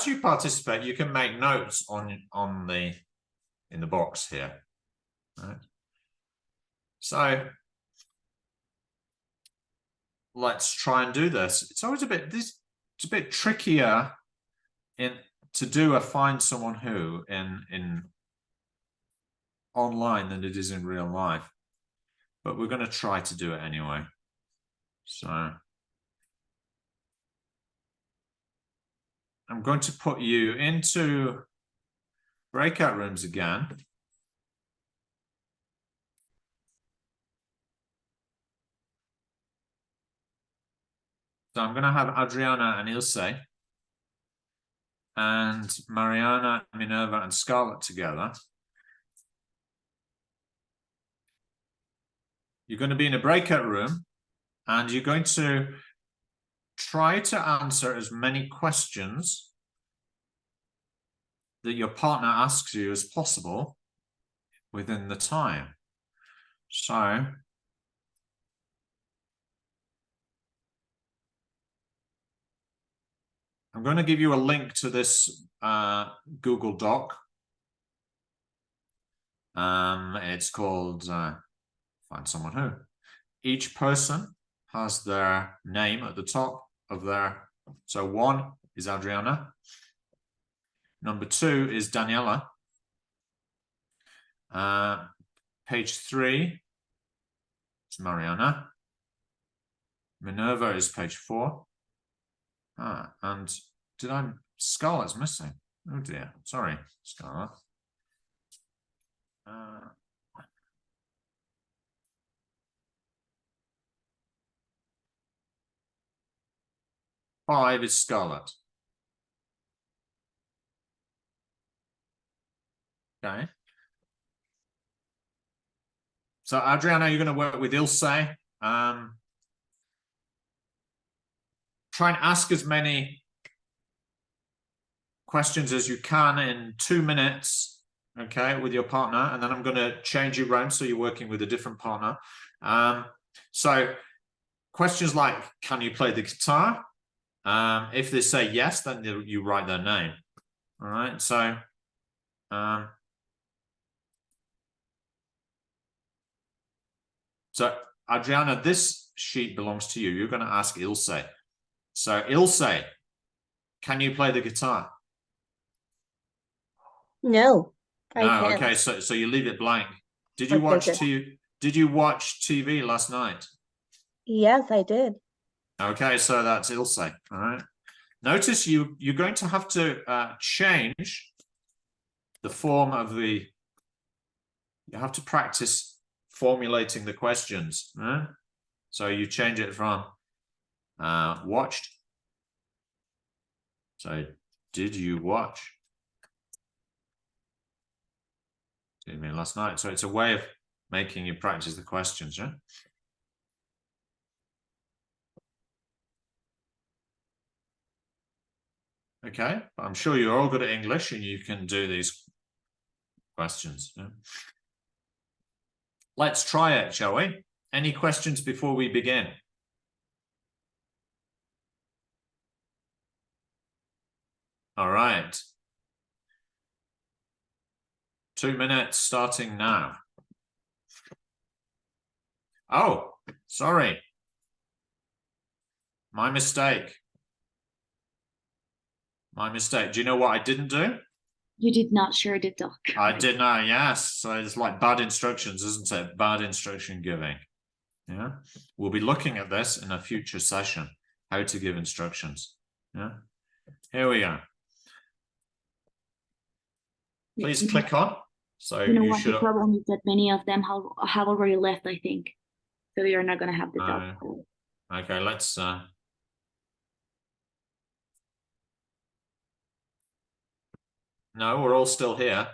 you participate, you can make notes in the box here. All right. So let's try and do this. It's always it's a bit trickier to do a find someone who in online than it is in real life, but we're going to try to do it anyway. So I'm going to put you into breakout rooms again. So I'm going to have Adriana and Ilse and Mariana, Minerva, and Scarlett together. You're going to be in a breakout room and you're going to try to answer as many questions that your partner asks you as possible within the time. So I'm going to give you a link to this Google Doc. It's called Find Someone Who. Each person has their name at the top of their. So 1 is Adriana. Number 2 is Daniela. Page 3 is Mariana. Minerva is page 4. And Scarlett's missing. Oh dear, sorry, Scarlett. 5 is Scarlett. Okay. So Adriana, you're going to work with Ilse. Try and ask as many questions as you can in 2 minutes, okay, with your partner, and then I'm going to change you around so you're working with a different partner. So questions like, can you play the guitar? If they say yes, then you write their name. All right, so Adriana, this sheet belongs to you. You're going to ask Ilse. So Ilse, Can you play the guitar? No, I No. can't. Okay, so you leave it blank. Did you Okay, watch good. Did you watch TV last night? Yes, I did. Okay, so that's Ilse. All right. Notice you're going to have to change the form of the. You have to practice formulating the questions. Right? So you change it from watched. So did you watch? Excuse me, last night. So it's a way of making you practice the questions. Yeah. Okay, I'm sure you're all good at English and you can do these questions. Yeah? Let's try it, shall we? Any questions before we begin? All right. 2 minutes starting now. Oh, sorry. My mistake. My mistake. Do you know what I didn't do? You did not share the doc. I did not, yes. So it's like bad instructions, isn't it? Bad instruction giving. Yeah. We'll be looking at this in a future session, how to give instructions. Yeah. Here we go. Please click on. So You know you what should. the problem is that many of them have already left, I think. So you're not gonna have the doc. Okay, let's no, we're all still here.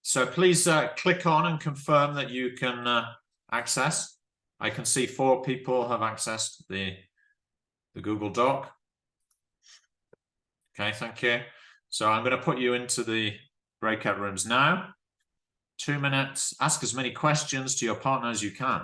So please click on and confirm that you can access. I can see 4 people have accessed the Google Doc. Okay, thank you. So I'm going to put you into the breakout rooms now. 2 minutes. Ask as many questions to your partner as you can.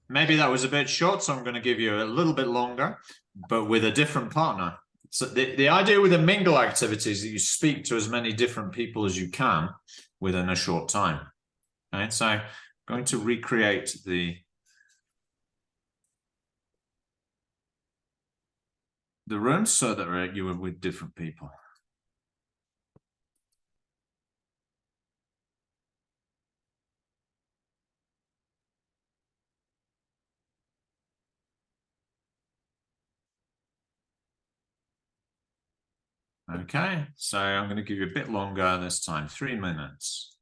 Maybe that was a bit short, so I'm going to give you a little bit longer, but with a different partner. So the idea with the mingle activity is that you speak to as many different people as you can within a short time. Okay, so I'm going to recreate the room so that you were with different people. Okay, so I'm going to give you a bit longer this time, 3 minutes.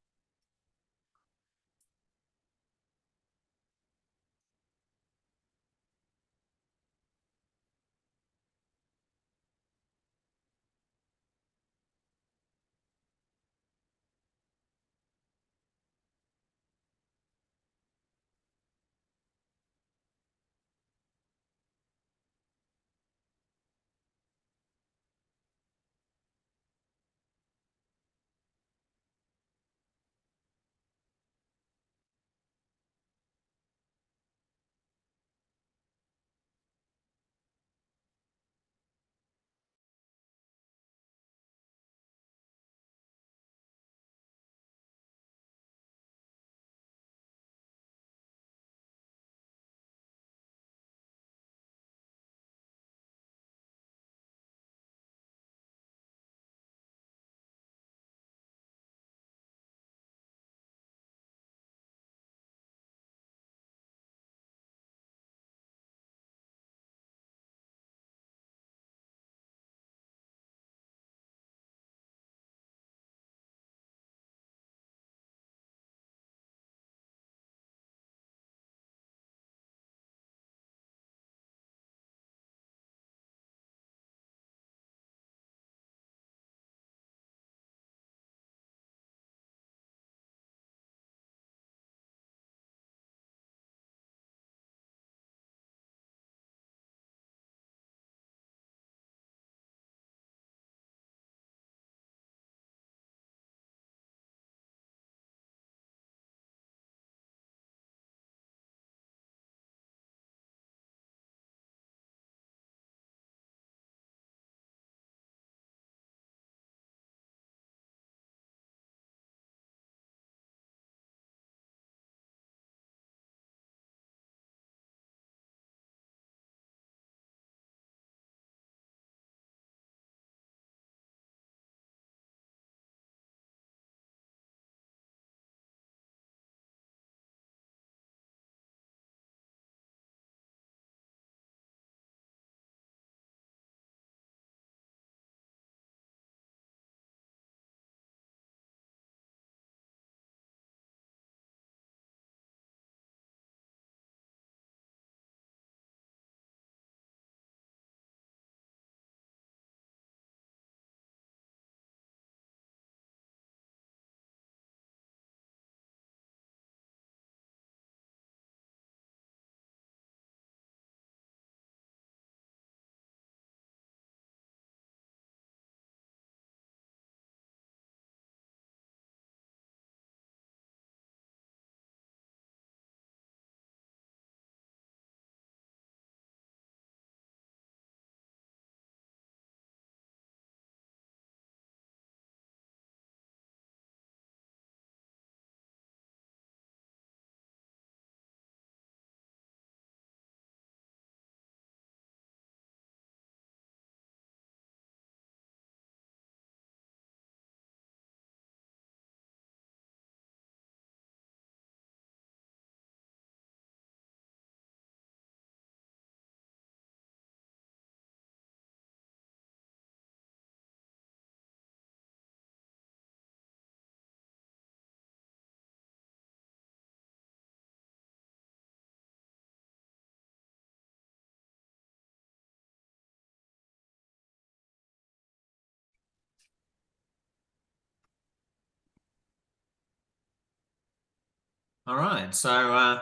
All right, so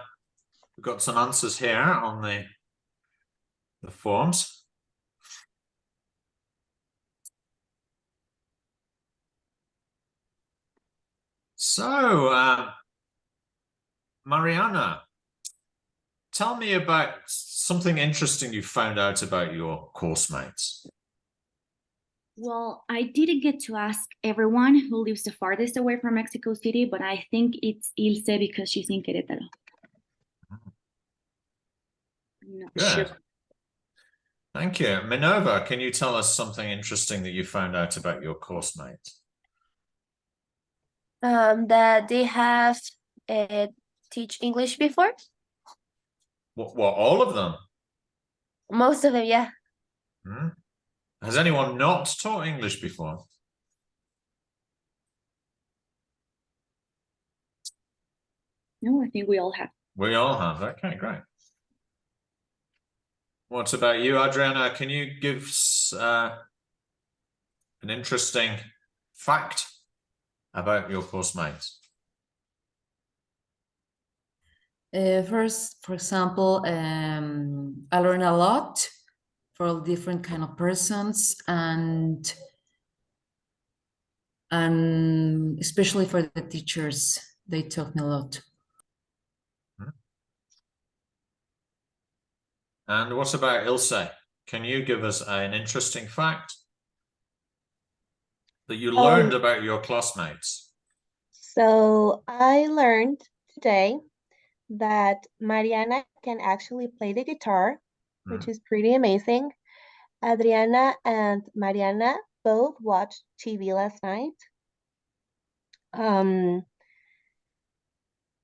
we've got some answers here on the forms. So, Mariana, tell me about something interesting you found out about your course mates. Well, I didn't get to ask everyone who lives the farthest away from Mexico City, but I think it's Ilse because she's in Querétaro. I'm not sure. Good. Thank you. Minerva, can you tell us something interesting that you found out about your course mates? That they have teach English before. What, all of them? Most of them, yeah. Hmm? Has anyone not taught English before? No, I think we all have. We all have. Okay, great. What about you, Adriana? Can you give us an interesting fact about your course mates? First, for example, I learn a lot for all different kind of persons, and especially for the teachers, they taught me a lot. And what about Ilse? Can you give us an interesting fact that you learned about your classmates? So I learned today that Mariana can actually play the guitar, which is pretty amazing. Adriana and Mariana both watched TV last night.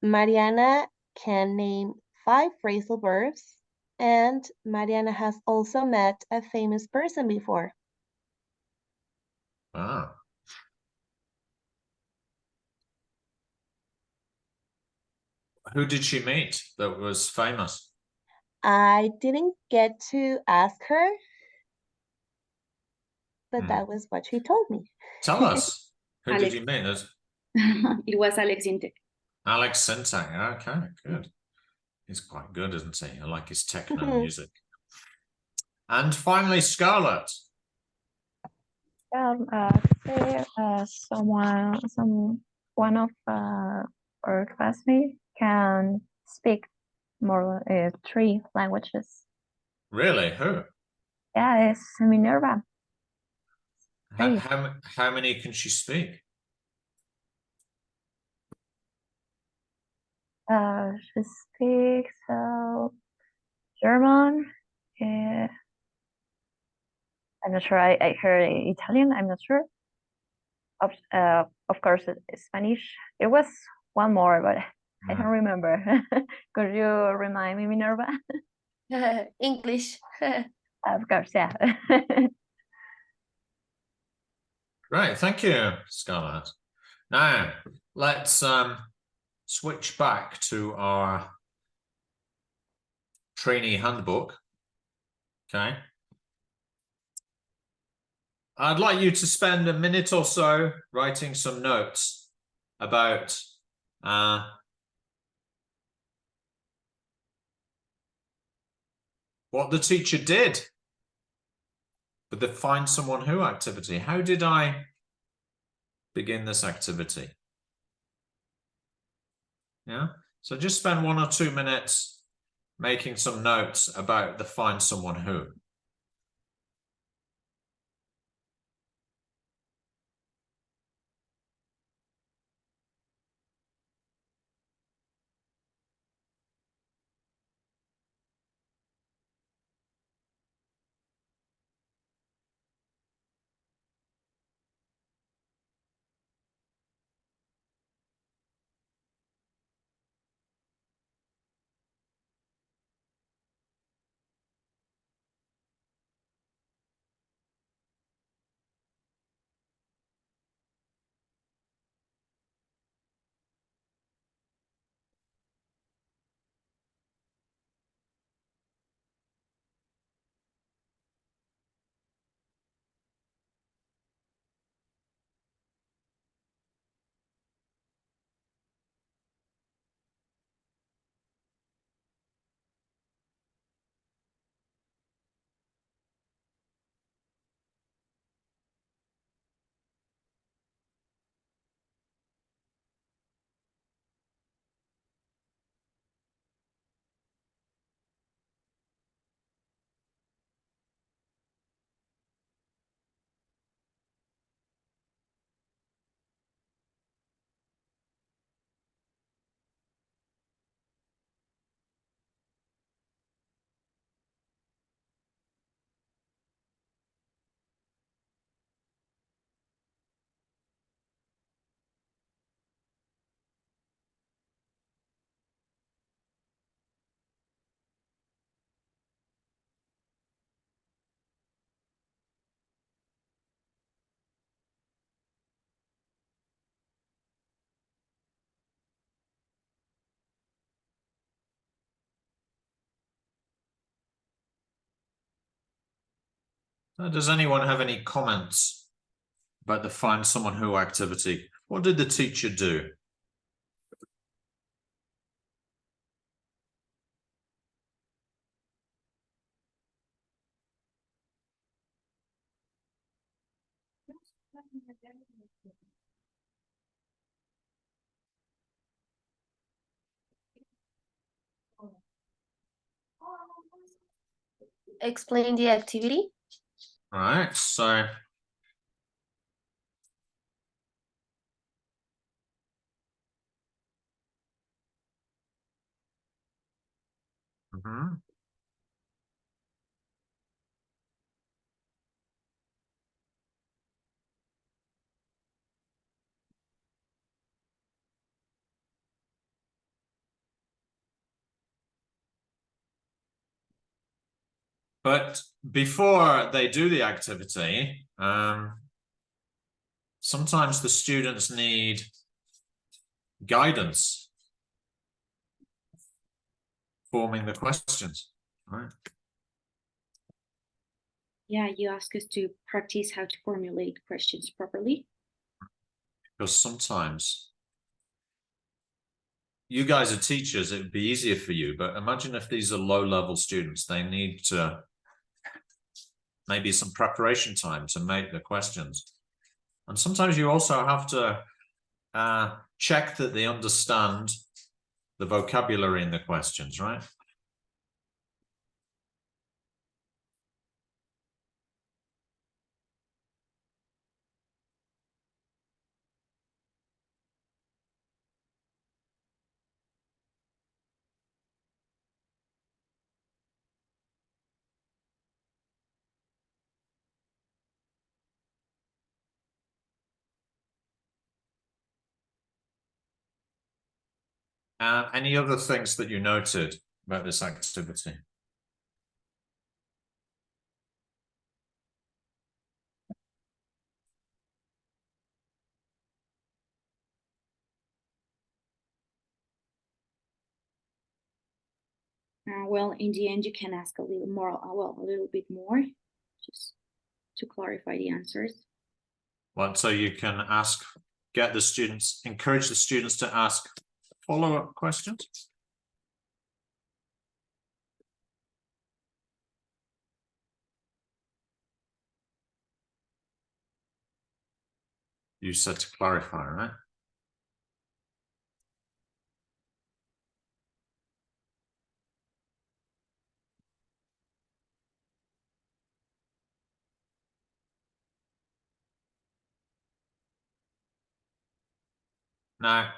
Mariana can name 5 phrasal verbs, and Mariana has also met a famous person before. Ah. Who did she meet that was famous? I didn't get to ask her, but that was what she told me. Tell us. Who did Alex. you meet? It was Alex Intec. Alex Sintek. Okay, good. He's quite good, isn't he? I like his techno music. And finally, Scarlett. Say one of our classmates can speak more 3 languages. Really? Who? Yeah, it's Minerva. How many can she speak? She speaks German. I'm not sure. I heard Italian. I'm not sure. Of course, Spanish. It was one more, but I don't remember. Could you remind me, Minerva? English. Of course, yeah. Great, thank you, Scarlett. Now, let's switch back to our trainee handbook. Okay. I'd like you to spend a minute or so writing some notes about what the teacher did with the Find Someone Who activity. How did I begin this activity? Yeah, so just spend 1 or 2 minutes making some notes about the Find Someone Who. So does anyone have any comments about the find someone who activity? What did the teacher do? Explain the activity. All right, so mhm. But before they do the activity, sometimes the students need guidance forming the questions, right? Yeah, you ask us to practice how to formulate questions properly. Because sometimes you guys are teachers, it would be easier for you, but imagine if these are low-level students, they need to maybe some preparation time to make the questions. And sometimes you also have to check that they understand the vocabulary in the questions, right? Any other things that you noted about this activity? Well, in the end, you can ask a little more, well, a little bit more, just to clarify the answers. Well, so you can ask, get the students, encourage the students to ask follow-up questions. You said to clarify, right? Now,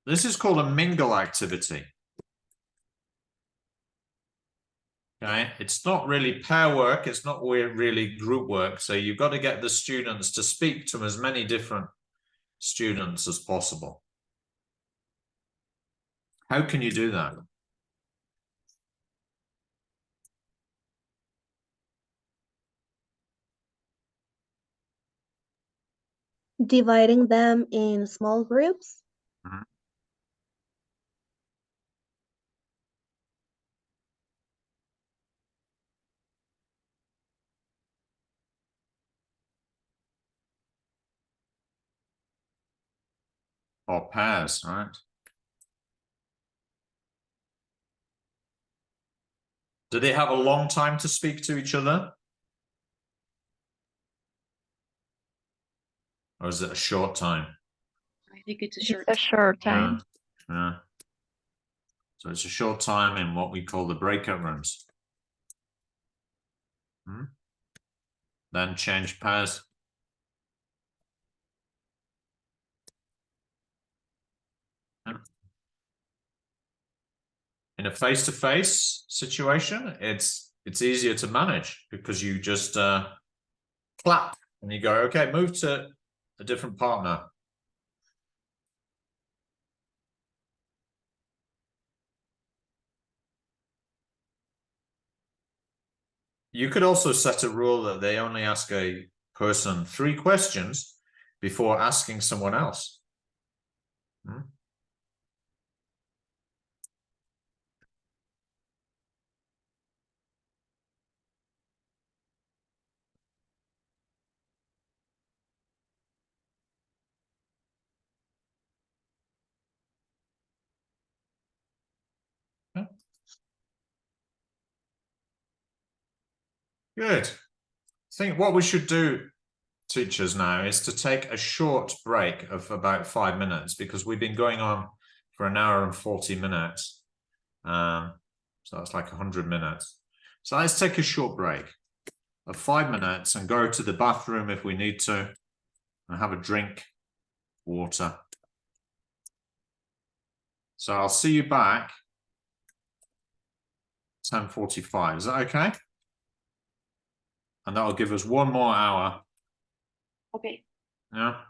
this is called a mingle activity. Okay, it's not really pair work, it's not really group work. So you've got to get the students to speak to as many different students as possible. How can you do that? Dividing them in small groups. Mhm. Or pairs, right? Do they have a long time to speak to each other? Or is it a short time? I think it's a It's short. a short time. Yeah. So it's a short time in what we call the breakout rooms. Then change pairs. In a face-to-face situation, it's easier to manage because you just clap and you go, okay, move to a different partner. You could also set a rule that they only ask a person 3 questions before asking someone else. Good. I think what we should do, teachers, now is to take a short break of about 5 minutes because we've been going on for an hour and 40 minutes. So that's like 100 minutes. So let's take a short break of 5 minutes and go to the bathroom if we need to and have a drink, water. So I'll see you back 10:45. Is that okay? And that'll give us 1 more hour. Okay. Yeah.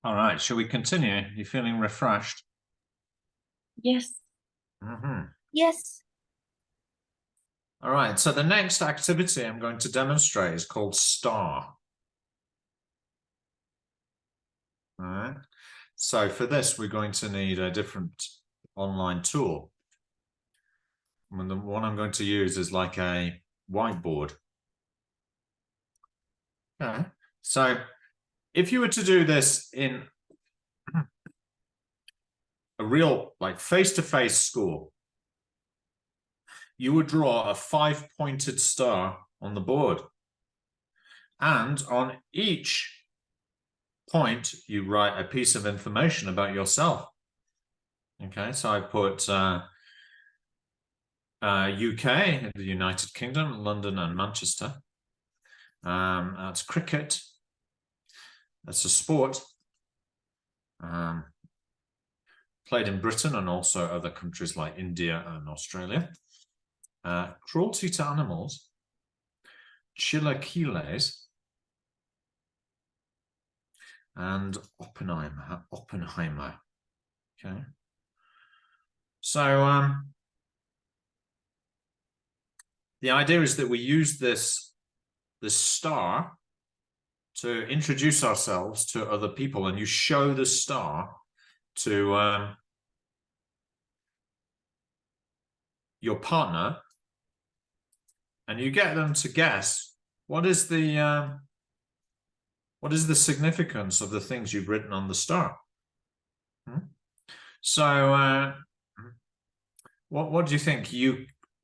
All right, shall we continue? You feeling refreshed? Yes. Yes. All right, so the next activity I'm going to demonstrate is called STAR. All right, so for this, we're going to need a different online tool. And the one I'm going to use is like a whiteboard. Okay, so if you were to do this in a real, like face-to-face school, you would draw a 5-pointed star on the board. And on each point, you write a piece of information about yourself. Okay, so I put UK, the United Kingdom, London and Manchester. That's cricket. That's a sport. Played in Britain and also other countries like India and Australia. Cruelty to animals. Chilaquiles. And Oppenheimer. Okay. So the idea is that we use this star to introduce ourselves to other people, and you show the star to your partner, and you get them to guess what is the significance of the things you've written on the star. So what do you think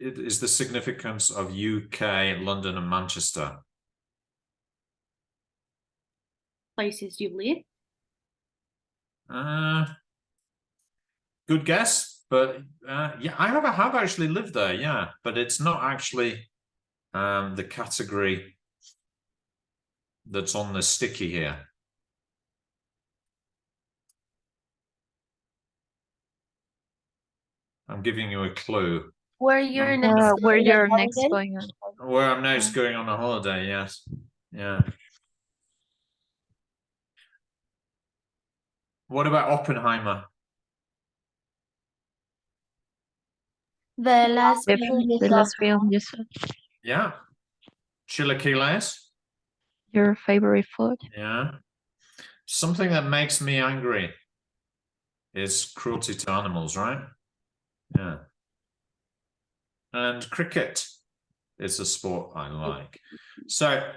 is the significance of UK, London and Manchester? Places you live. Good guess, but yeah, I have actually lived there, yeah, but it's not actually the category that's on the sticky here. I'm giving you a clue. Where you're next Where going on you're next holiday? going on? Where I'm next going on a holiday, yes. Yeah. What about Oppenheimer? The last The, film you the saw. last film you saw. Yeah. Chilaquiles? Your favorite food? Yeah. Something that makes me angry is cruelty to animals, right? Yeah. And cricket is a sport I like. So,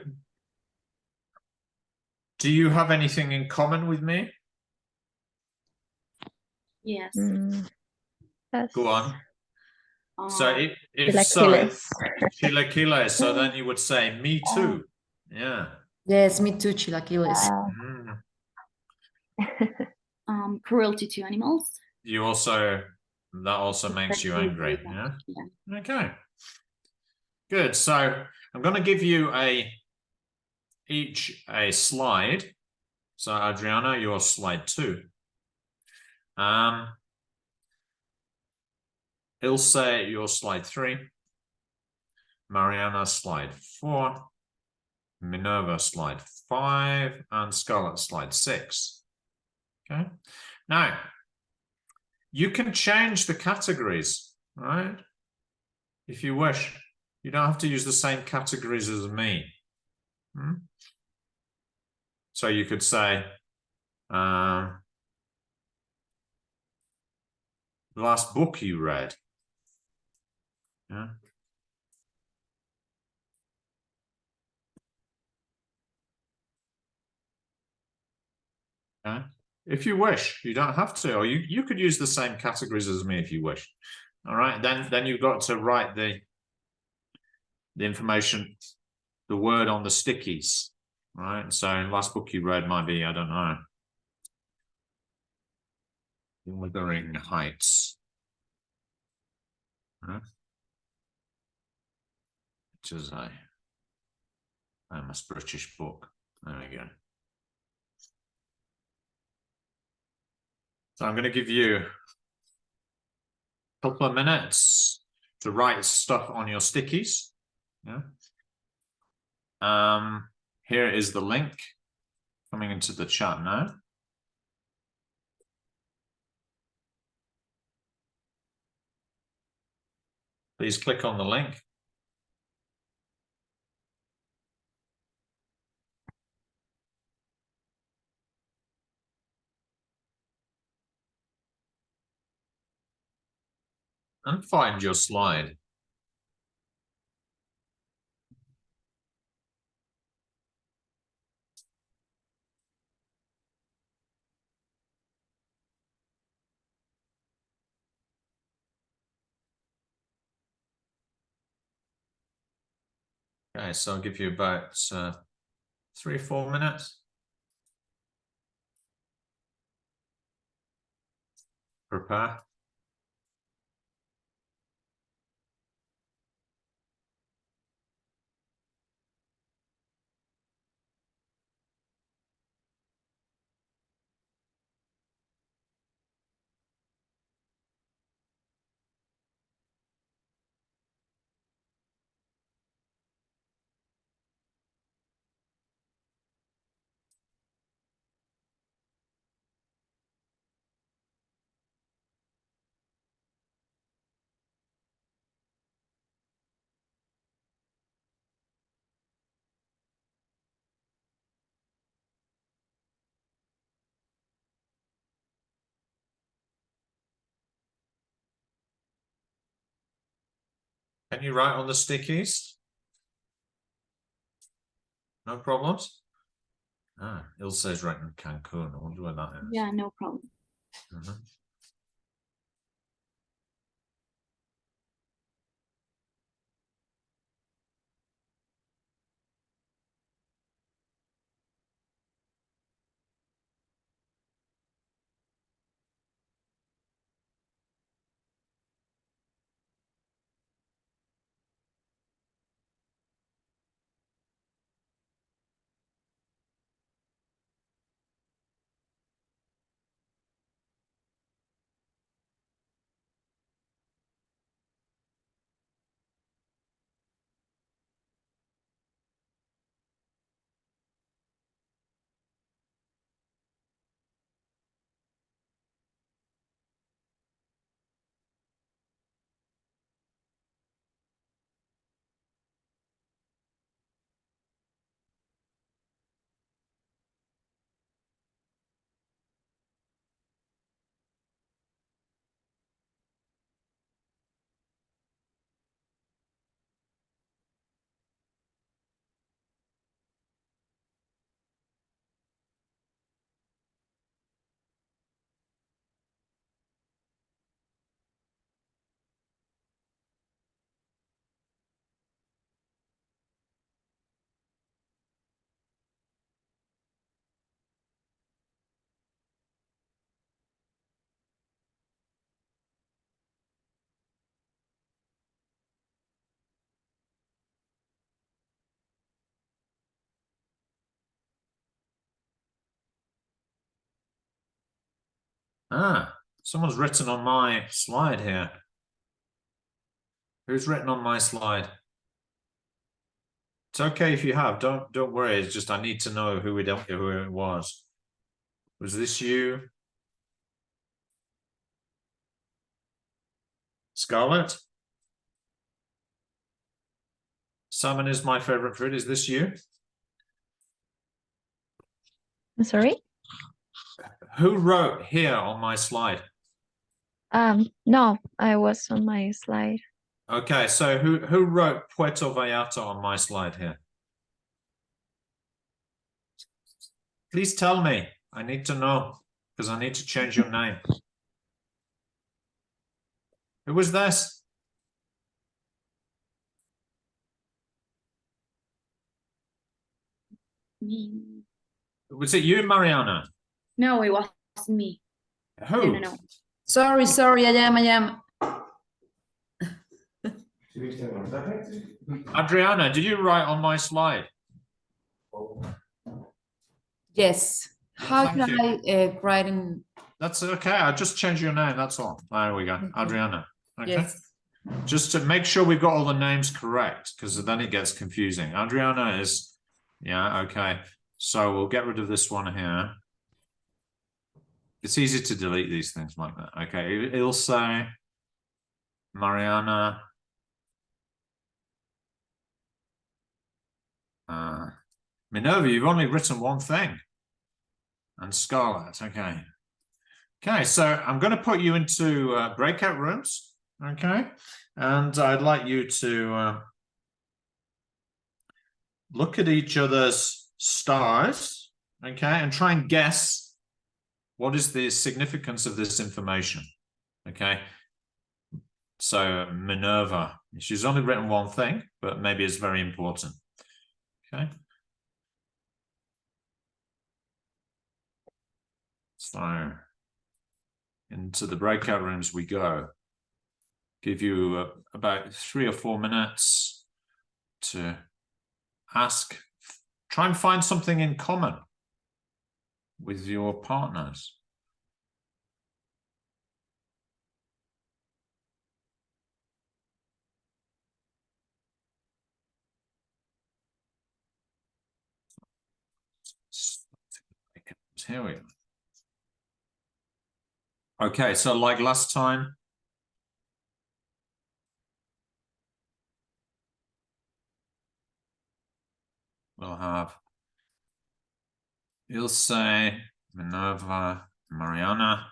do you have anything in common with me? Yes. Yes. Go on. So if Chilaquiles. chilaquiles, so then you would say me too. Yeah. Yes, me too, chilaquiles. Cruelty to animals. That also makes you angry. Yeah. Okay. Good. So I'm going to give you each a slide. So Adriana, you're slide 2. Ilse, you're slide 3. Mariana, slide 4. Minerva, slide 5. And Scarlett, slide 6. Okay. Now, you can change the categories, right? If you wish. You don't have to use the same categories as me. So you could say, last book you read. Yeah. Okay. If you wish, you don't have to, or you could use the same categories as me if you wish. All right, then you've got to write the information, the word on the stickies. Right. So last book you read might be, I don't know, Wuthering Heights. Right. Which is a famous British book. There we go. So I'm going to give you a couple of minutes to write stuff on your stickies. Yeah. Here is the link coming into the chat now. please click on the link. And find your slide. Okay, so I'll give you about 3 or 4 minutes. Prepare. Can you write on the stickies? No problems? Ah, Ilse is writing Cancun. I wonder where that is. Yeah, no problem. Mhm. Ah, someone's written on my slide here. Who's written on my slide? It's okay if you have. Don't worry. It's just I need to know who it was. Was this you? Scarlett? Salmon is my favorite fruit. Is this you? I'm sorry? Who wrote here on my slide? No, I was on my slide. Okay, so who wrote Puerto Vallarta on my slide here? Please tell me. I need to know because I need to change your name. Who was this? Me. Was it you, Mariana? No, it wasn't me. Who? No. Sorry, I am. Adriana, did you write on my slide? Yes. How Thank can you. I write in? That's okay. I just changed your name. That's all. There we go. Adriana. Okay. Yes. Just to make sure we've got all the names correct, because then it gets confusing. Adriana is, yeah, okay. So we'll get rid of this one here. It's easy to delete these things like that. Okay, Ilse, Mariana, Minerva, you've only written one thing. And Scarlett, okay. Okay, so I'm going to put you into breakout rooms, okay? And I'd like you to look at each other's stars, okay? And try and guess what is the significance of this information, okay? So Minerva, she's only written one thing, but maybe it's very important, okay? So into the breakout rooms we go. Give you about 3 or 4 minutes to ask, try and find something in common with your partners. Here we go. Okay, so like last time, we'll have Ilse, Minerva, Mariana,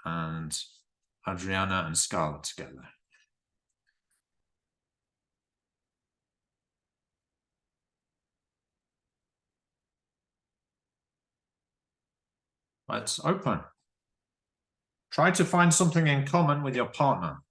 and Adriana and Scarlett together. Let's open. Try to find something in common with your partner.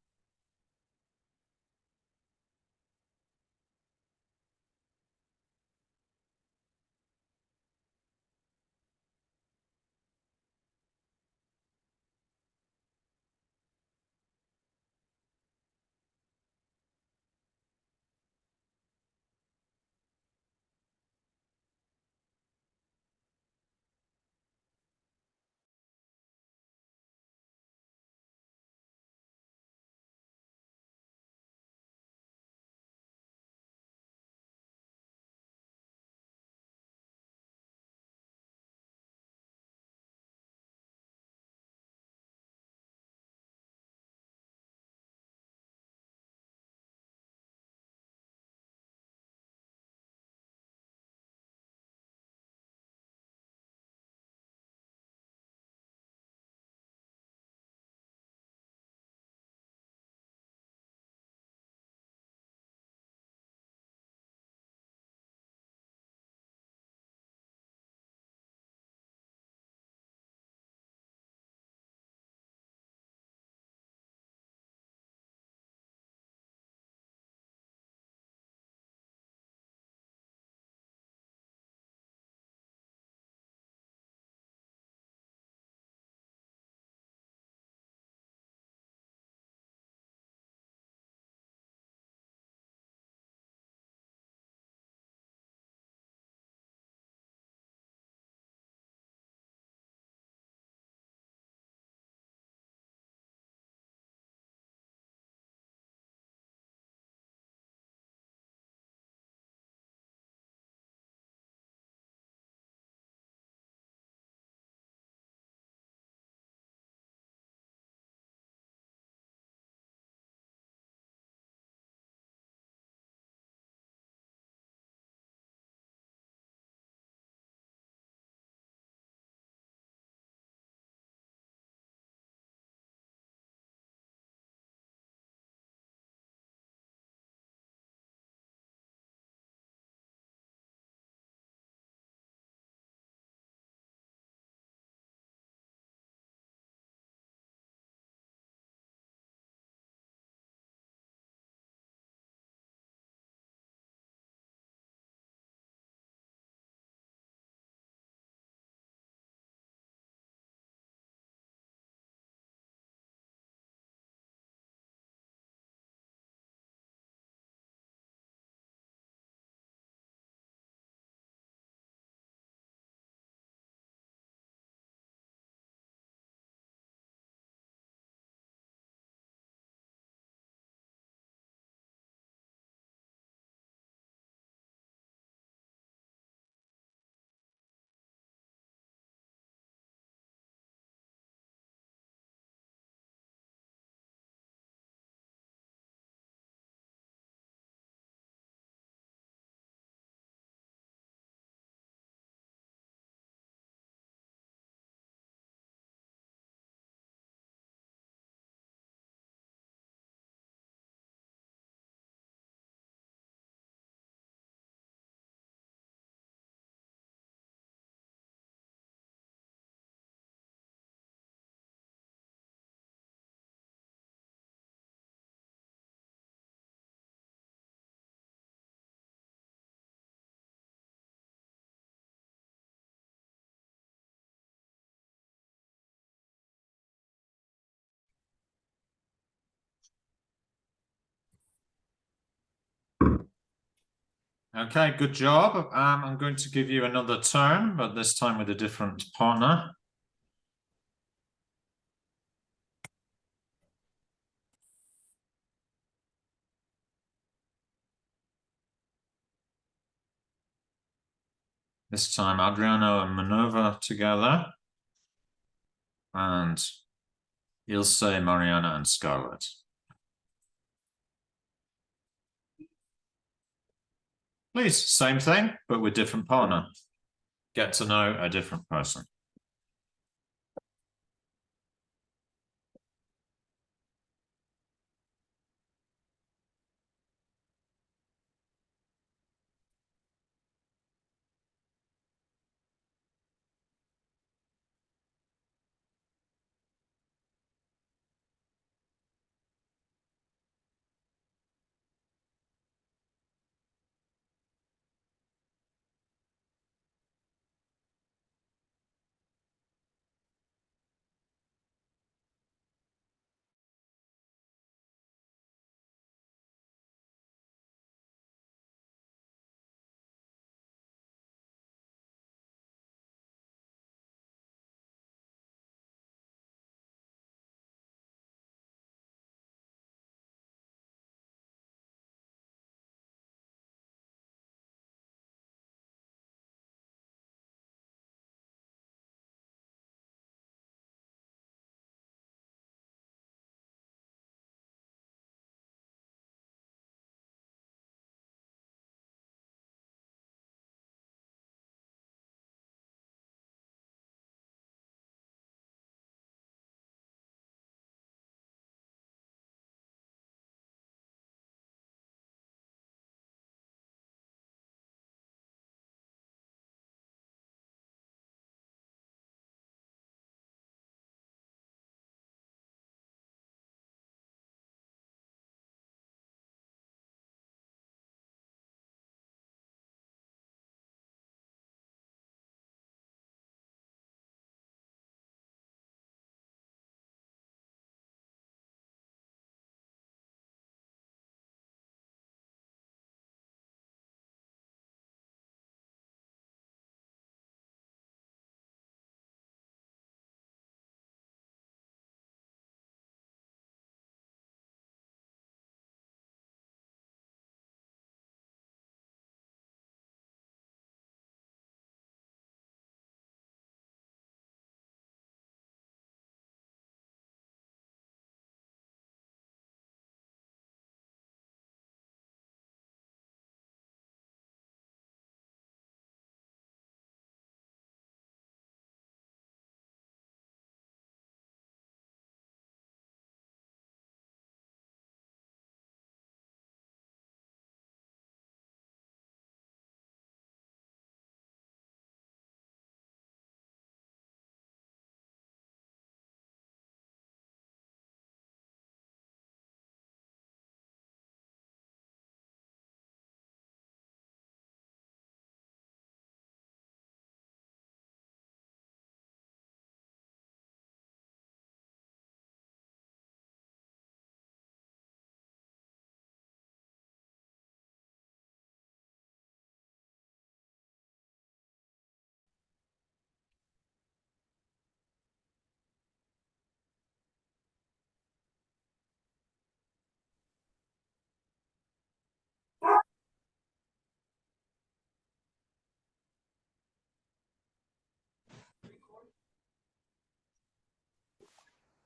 Okay, good job. I'm going to give you another turn, but this time with a different partner. This time Adriano and Minerva together. And Ilse, Mariana, and Scarlett. Please, same thing, but with different partner. Get to know a different person.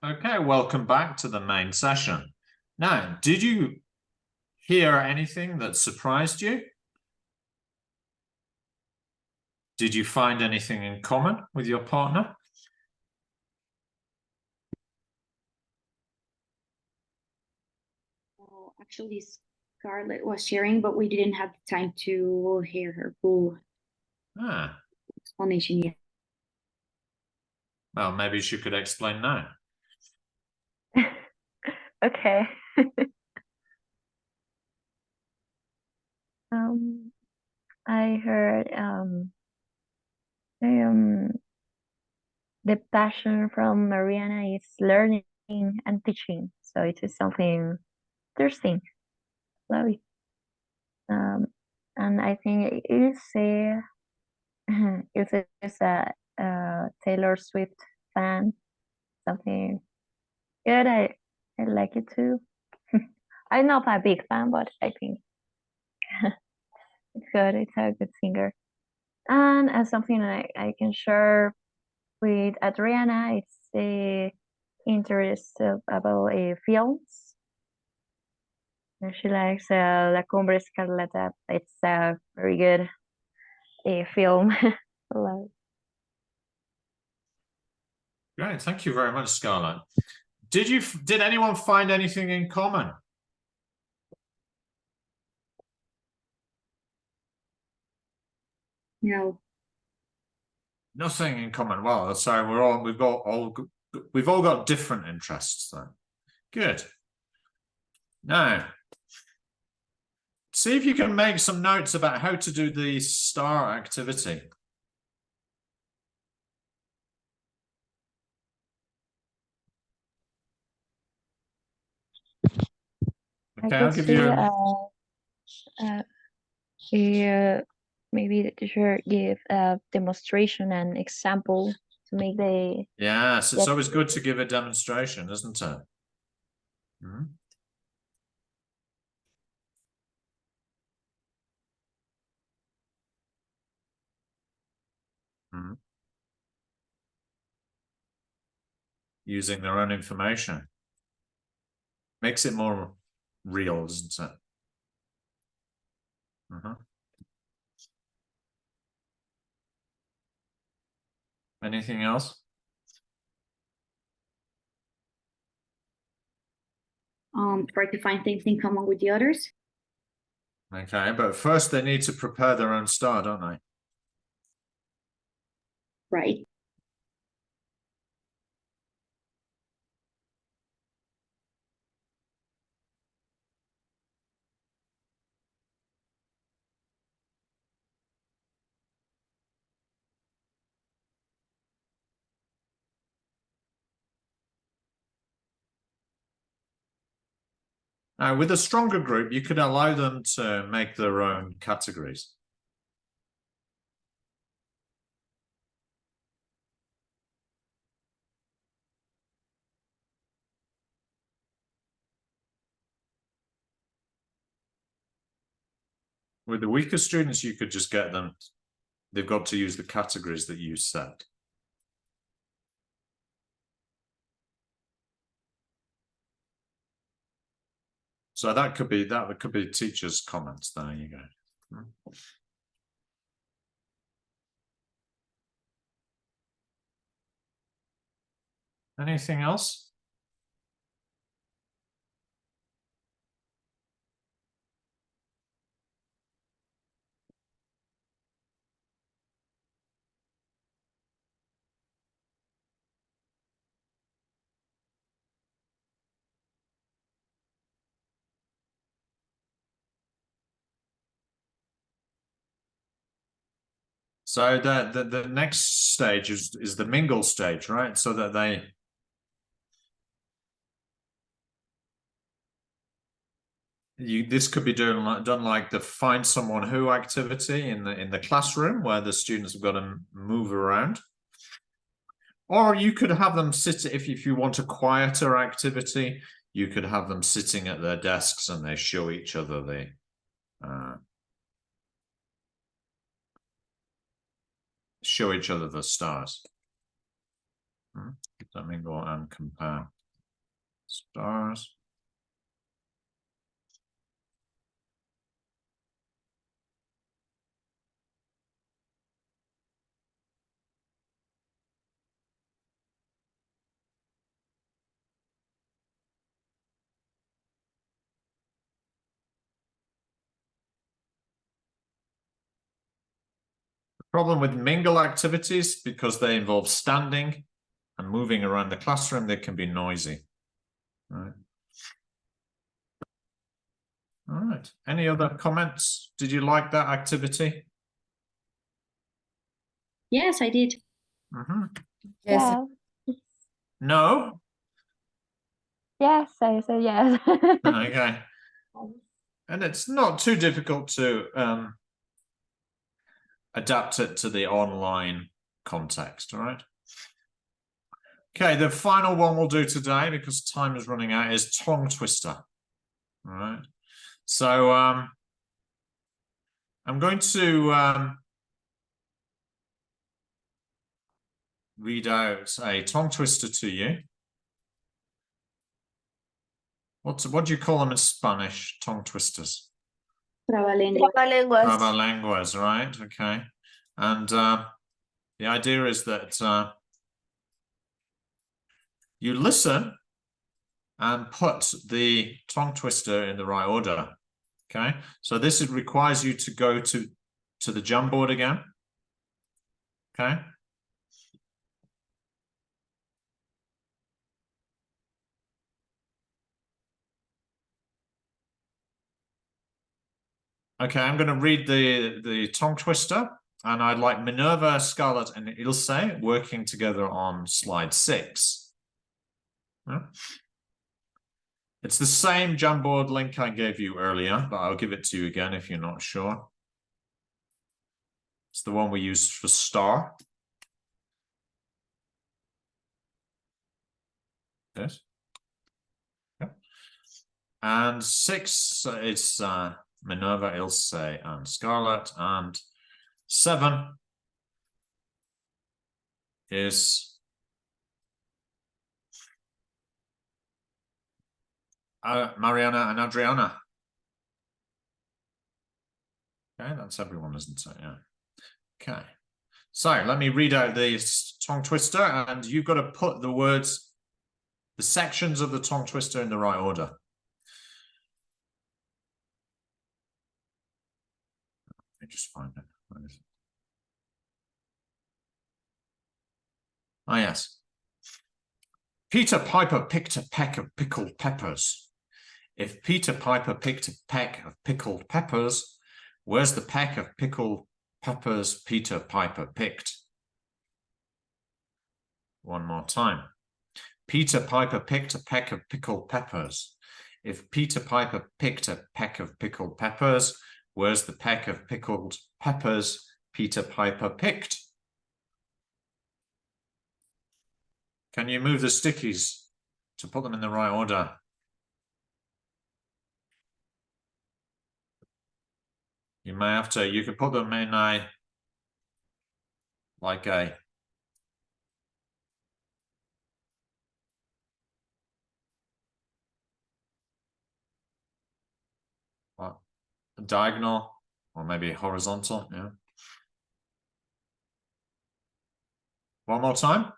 Okay, welcome back to the main session. Now, did you hear anything that surprised you? Did you find anything in common with your partner? Well, actually, Scarlett was sharing, but we didn't have the time to hear her full explanation yet. Well, maybe she could explain now. Okay. I heard the passion from Mariana is learning and teaching, so it is something interesting. Love it. and I think it is a Taylor Swift fan, something good. I like it too. I'm not a big fan, but I think it's good. It's a good singer. And as something I can share with Adriana, it's the interest about films. She likes La Cumbre Escarlata. It's a very good film. Great, thank you very much, Scarlett. Did anyone find anything in common? No. Nothing in common. Well, so we've all got different interests then. Good. Now, see if you can make some notes about how to do the STAR activity. Okay, I'll give you. Maybe the teacher give a demonstration and example to make the. Yes, it's always good to give a demonstration, isn't it? Hmm? Hmm. Using their own information makes it more real, doesn't it? Anything else? Try to find things in common with the others. Okay, but first they need to prepare their own STAR, don't they? Right. Now, with a stronger group, you could allow them to make their own categories. With the weaker students, you could just get them, they've got to use the categories that you set. So that could be teachers' comments. There you go. Anything else? So the next stage is the mingle stage, right? So that this could be done like the find someone who activity in the classroom where the students have got to move around. Or you could have them sit, if you want a quieter activity, you could have them sitting at their desks and they show each other the stars. Let me go and compare stars. Problem with mingle activities, because they involve standing and moving around the classroom, they can be noisy. Right. All right. Any other comments? Did you like that activity? Yes, I did. Yes. Yeah. No? Yes, I said yes. Okay. And it's not too difficult to adapt it to the online context, all right? Okay, the final one we'll do today, because time is running out, is tongue twister, all right? So I'm going to read out a tongue twister to you. What do you call them in Spanish, tongue twisters? Trabalengua. Trabalenguas. Trabalenguas, right? Okay. And the idea is that you listen and put the tongue twister in the right order. Okay. So this requires you to go to the Jamboard again. Okay. Okay, I'm going to read the tongue twister, and I'd like Minerva, Scarlett, and Ilse working together on slide 6. Yeah. It's the same Jamboard link I gave you earlier, but I'll give it to you again if you're not sure. It's the one we used for star. Yes. Yeah. And 6 is Minerva, Ilse, and Scarlett, and 7 is Mariana and Adriana. Okay, that's everyone, isn't it? Yeah. Okay. So let me read out the tongue twister, and you've got to put the words, the sections of the tongue twister in the right order. Let me just find it. Where is it? Ah, yes. Peter Piper picked a peck of pickled peppers. If Peter Piper picked a peck of pickled peppers, where's the peck of pickled peppers Peter Piper picked? One more time. Peter Piper picked a peck of pickled peppers. If Peter Piper picked a peck of pickled peppers, where's the peck of pickled peppers Peter Piper picked? Can you move the stickies to put them in the right order? You may have to, you could put them in a, like a, what, a diagonal or maybe horizontal, yeah. One more time.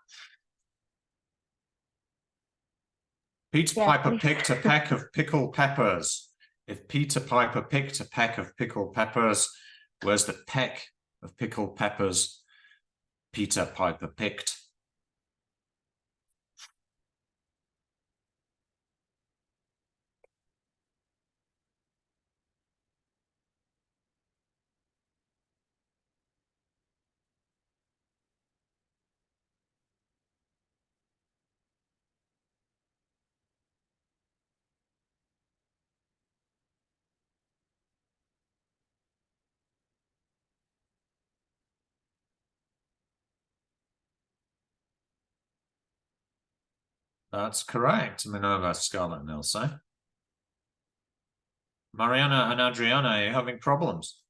Peter Yeah, Piper please. picked a peck of pickled peppers. If Peter Piper picked a peck of pickled peppers, where's the peck of pickled peppers Peter Piper picked? That's correct, Minerva, Scarlett, and Ilse. Mariana and Adriana, are you having problems?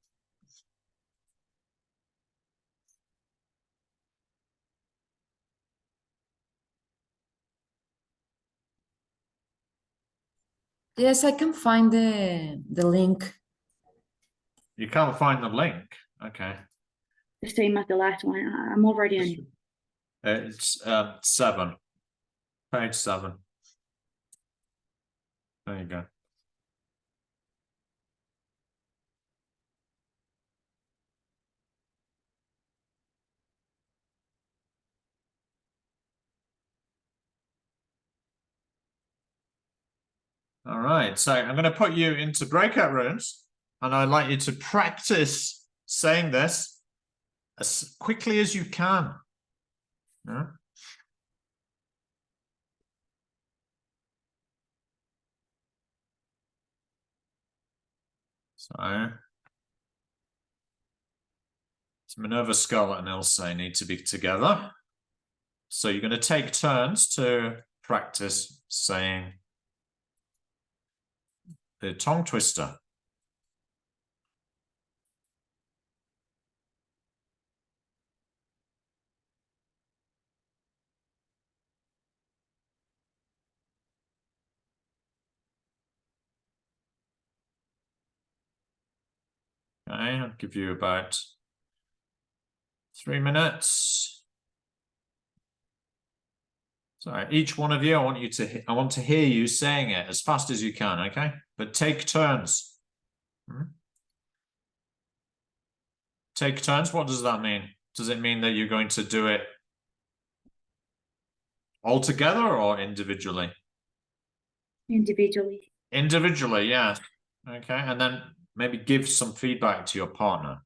Yes, I can find the link. You can't find the link. Okay. The same as the last one. I'm already in. It's 7. Page 7. There you go. All right, so I'm going to put you into breakout rooms, and I'd like you to practice saying this as quickly as you can. Yeah? So let's So Minerva Skull and Ilse need to be together. So you're going to take turns to practice saying the tongue twister. Okay, I'll give you about 3 minutes. So each one of you, I want to hear you saying it as fast as you can, okay? But take turns. Take turns, what does that mean? Does it mean that you're going to do it all together or individually? Individually. Individually, yeah. Okay, and then maybe give some feedback to your partner.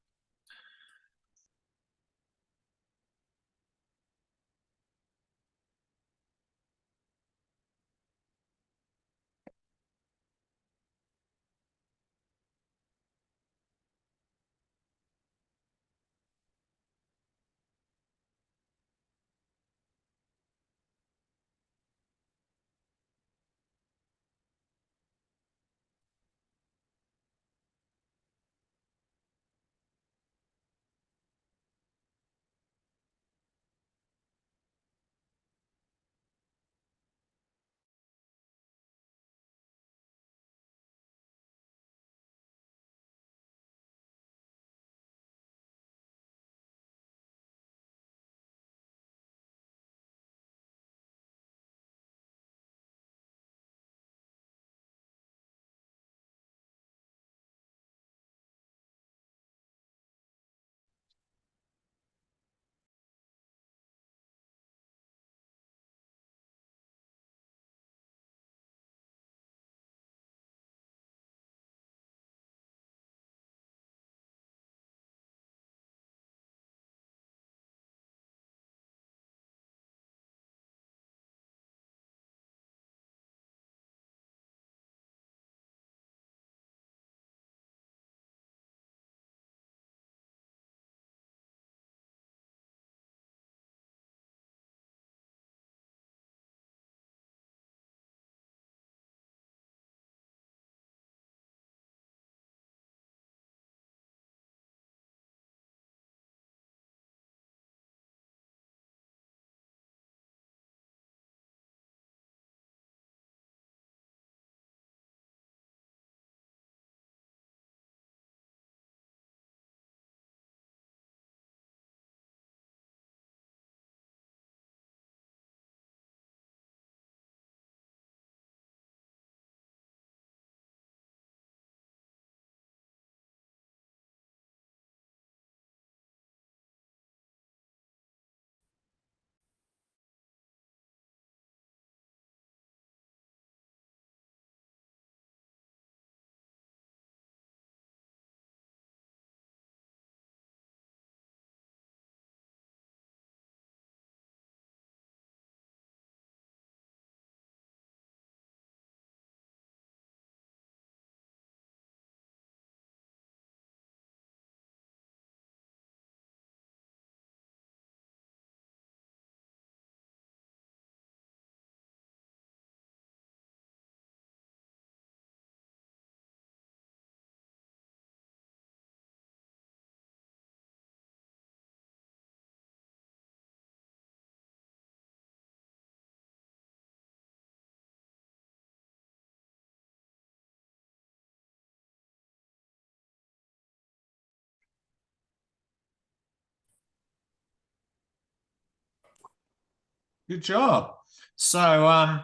Good job. So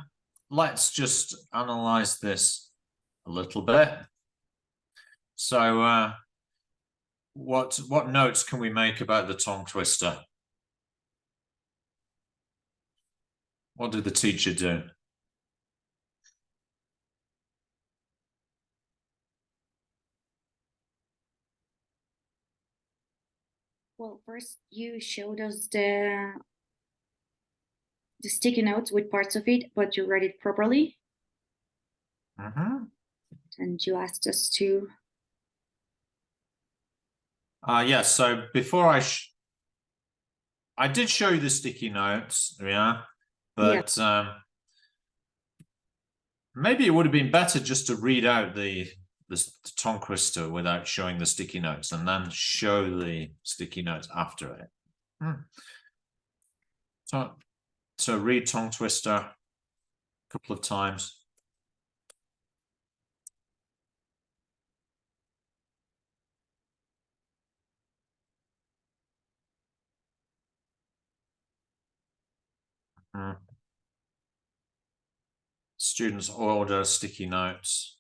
let's just analyze this a little bit. So what notes can we make about the tongue twister? What did the teacher do? Well, first you showed us the sticky notes with parts of it, but you read it properly. And you asked us to Yes, so before I did show you the sticky notes, yeah, but maybe it would have been better just to read out the tongue twister without showing the sticky notes and then show the sticky notes after it. So read tongue twister a couple of times. Students order sticky notes.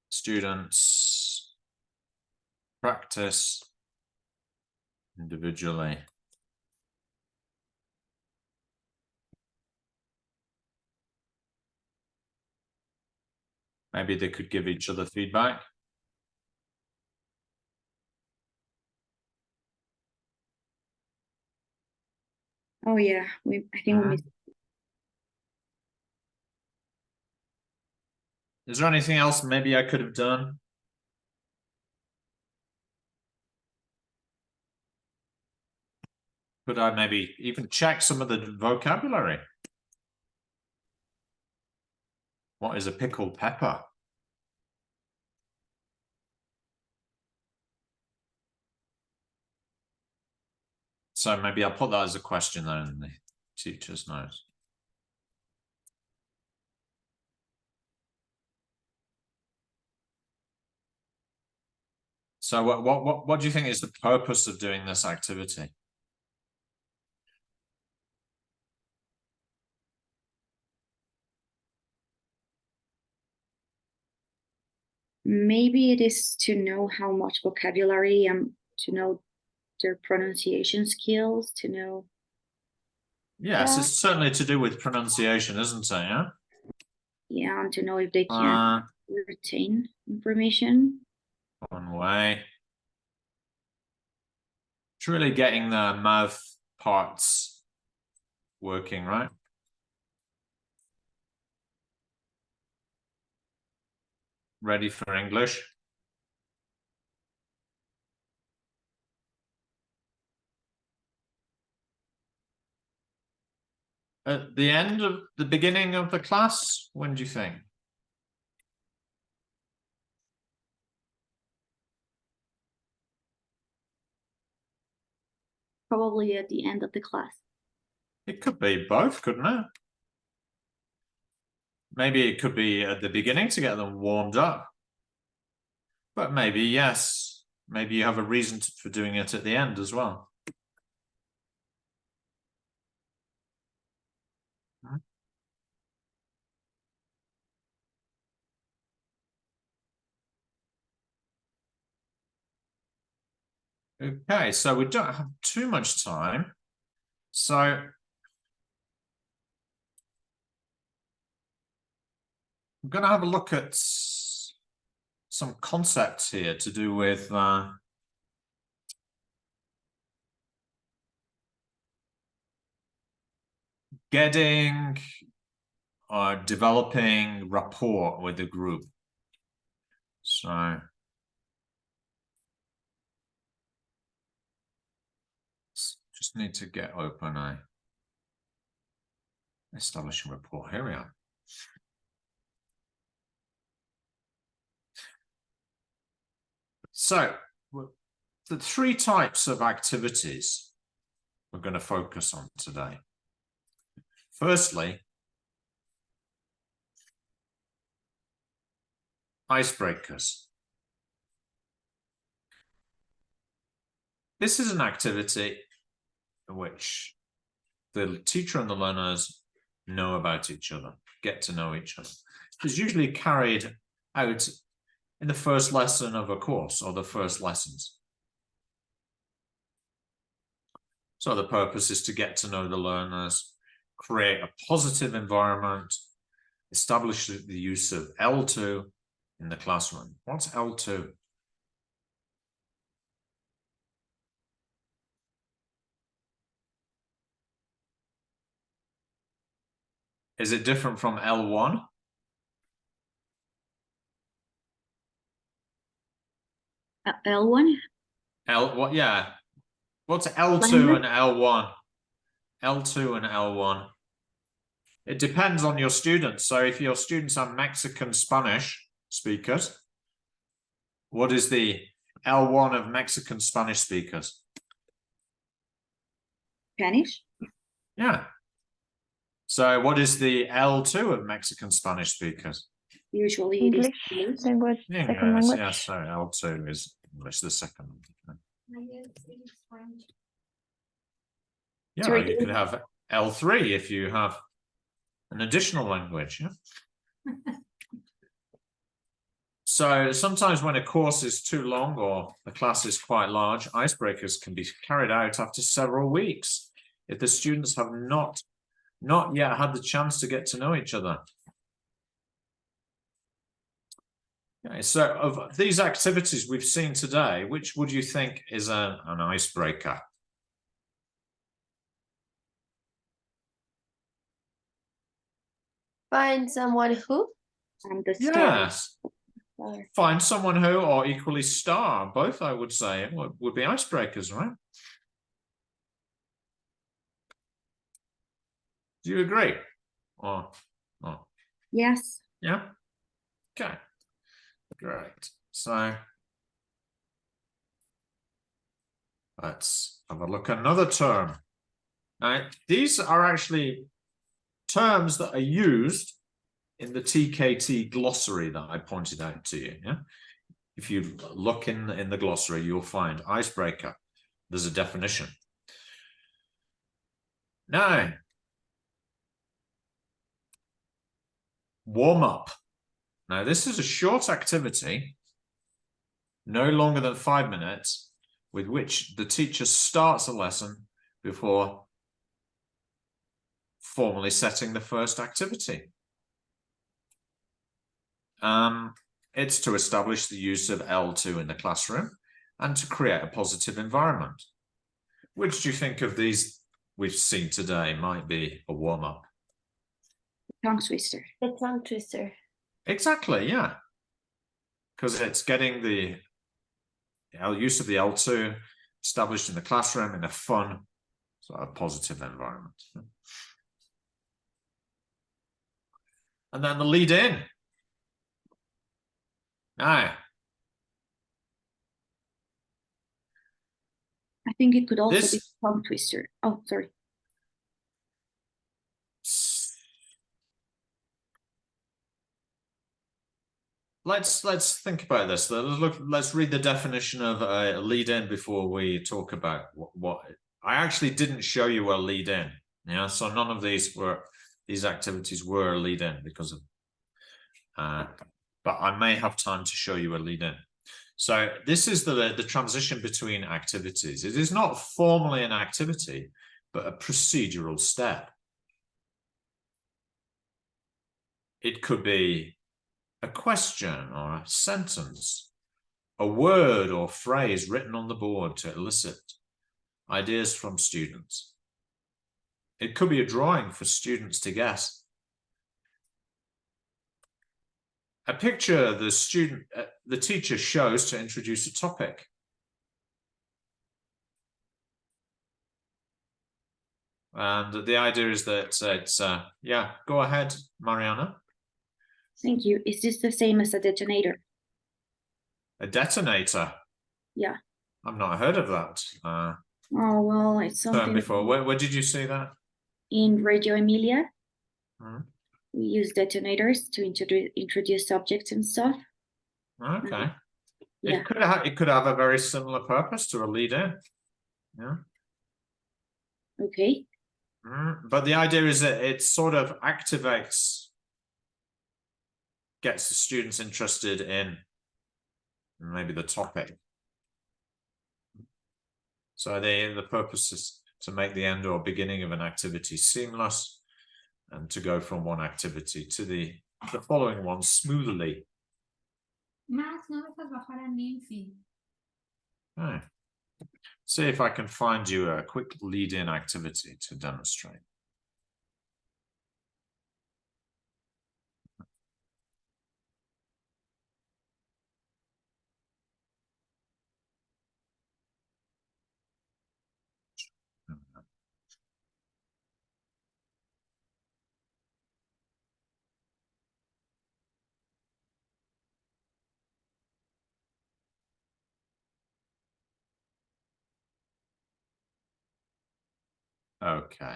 Students practice individually. Maybe they could give each other feedback. Oh yeah, I think we missed. Is there anything else maybe I could have done? Could I maybe even check some of the vocabulary? What is a pickled pepper? So maybe I'll put that as a question there in the teacher's notes. So what do you think is the purpose of doing this activity? Maybe it is to know how much vocabulary and to know their pronunciation skills, to know. Yes, Yeah. it's certainly to do with pronunciation, isn't it? Yeah. Yeah, and to know if they can retain information. One way. It's really getting the mouth parts working, right? Ready for English? At the end of the beginning of the class, when do you think? Probably at the end of the class. It could be both, couldn't it? Maybe it could be at the beginning to get them warmed up. But maybe, yes, maybe you have a reason for doing it at the end as well. Okay, so we don't have too much time. So I'm going to have a look at some concepts here to do with getting or developing rapport with the group. So just need to get open a establishing rapport. Here we are. So the three types of activities we're going to focus on today. Firstly, icebreakers. This is an activity in which the teacher and the learners know about each other, get to know each other. It's usually carried out in the first lesson of a course or the first lessons. So the purpose is to get to know the learners, create a positive environment, establish the use of L2 in the classroom. What's L2? Is it different from L1? L1? What? Yeah. What's L2 Language? and L1? L2 and L1. It depends on your students. So if your students are Mexican Spanish speakers, what is the L1 of Mexican Spanish speakers? Spanish? Yeah. So what is the L2 of Mexican Spanish speakers? Usually it is English language, second Yes, language. yes. So L2 is English, the second. Yeah, Sorry, you could have L3 if you have an additional language. Yeah? So sometimes when a course is too long or the class is quite large, icebreakers can be carried out after several weeks if the students have not yet had the chance to get to know each other. Okay, so of these activities we've seen today, which would you think is an icebreaker? Find someone who? and the star. Yes. Find someone who, or equally star, both I would say would be icebreakers, right? Do you agree? Or Yes. yeah? Okay. Great. So let's have a look at another term. Now, these are actually terms that are used in the TKT glossary that I pointed out to you. Yeah. If you look in the glossary, you'll find icebreaker. There's a definition. Now, warm up. Now, this is a short activity, no longer than 5 minutes, with which the teacher starts a lesson before formally setting the first activity. It's to establish the use of L2 in the classroom and to create a positive environment. Which do you think of these we've seen today might be a warm-up? Tongue twister. The tongue twister. Exactly, yeah. Because it's getting the use of the L2 established in the classroom in a fun, sort of positive environment. And then the lead in. Now, I think it could also be this tongue twister. Oh, sorry. Let's think about this. Let's read the definition of a lead in before we talk about what I actually didn't show you a lead in. Yeah, so none of these activities were a lead in because of but I may have time to show you a lead in. So this is the transition between activities. It is not formally an activity, but a procedural step. It could be a question or a sentence, a word or phrase written on the board to elicit ideas from students. It could be a drawing for students to guess. A picture the teacher shows to introduce a topic. And the idea is that it's, yeah, go ahead, Mariana. Thank you. Is this the same as a detonator? A detonator? Yeah. I've not heard of that Oh, well, it's term something before. Where did you see that? in Radio Emilia. Hmm. We use detonators to introduce subjects and stuff. Okay. Yeah. It could have a very similar purpose to a lead in. Yeah. Okay. But the idea is that it sort of activates, gets the students interested in maybe the topic. So the purpose is to make the end or beginning of an activity seamless and to go from one activity to the following one smoothly. Okay. See if I can find you a quick lead-in activity to demonstrate. Okay.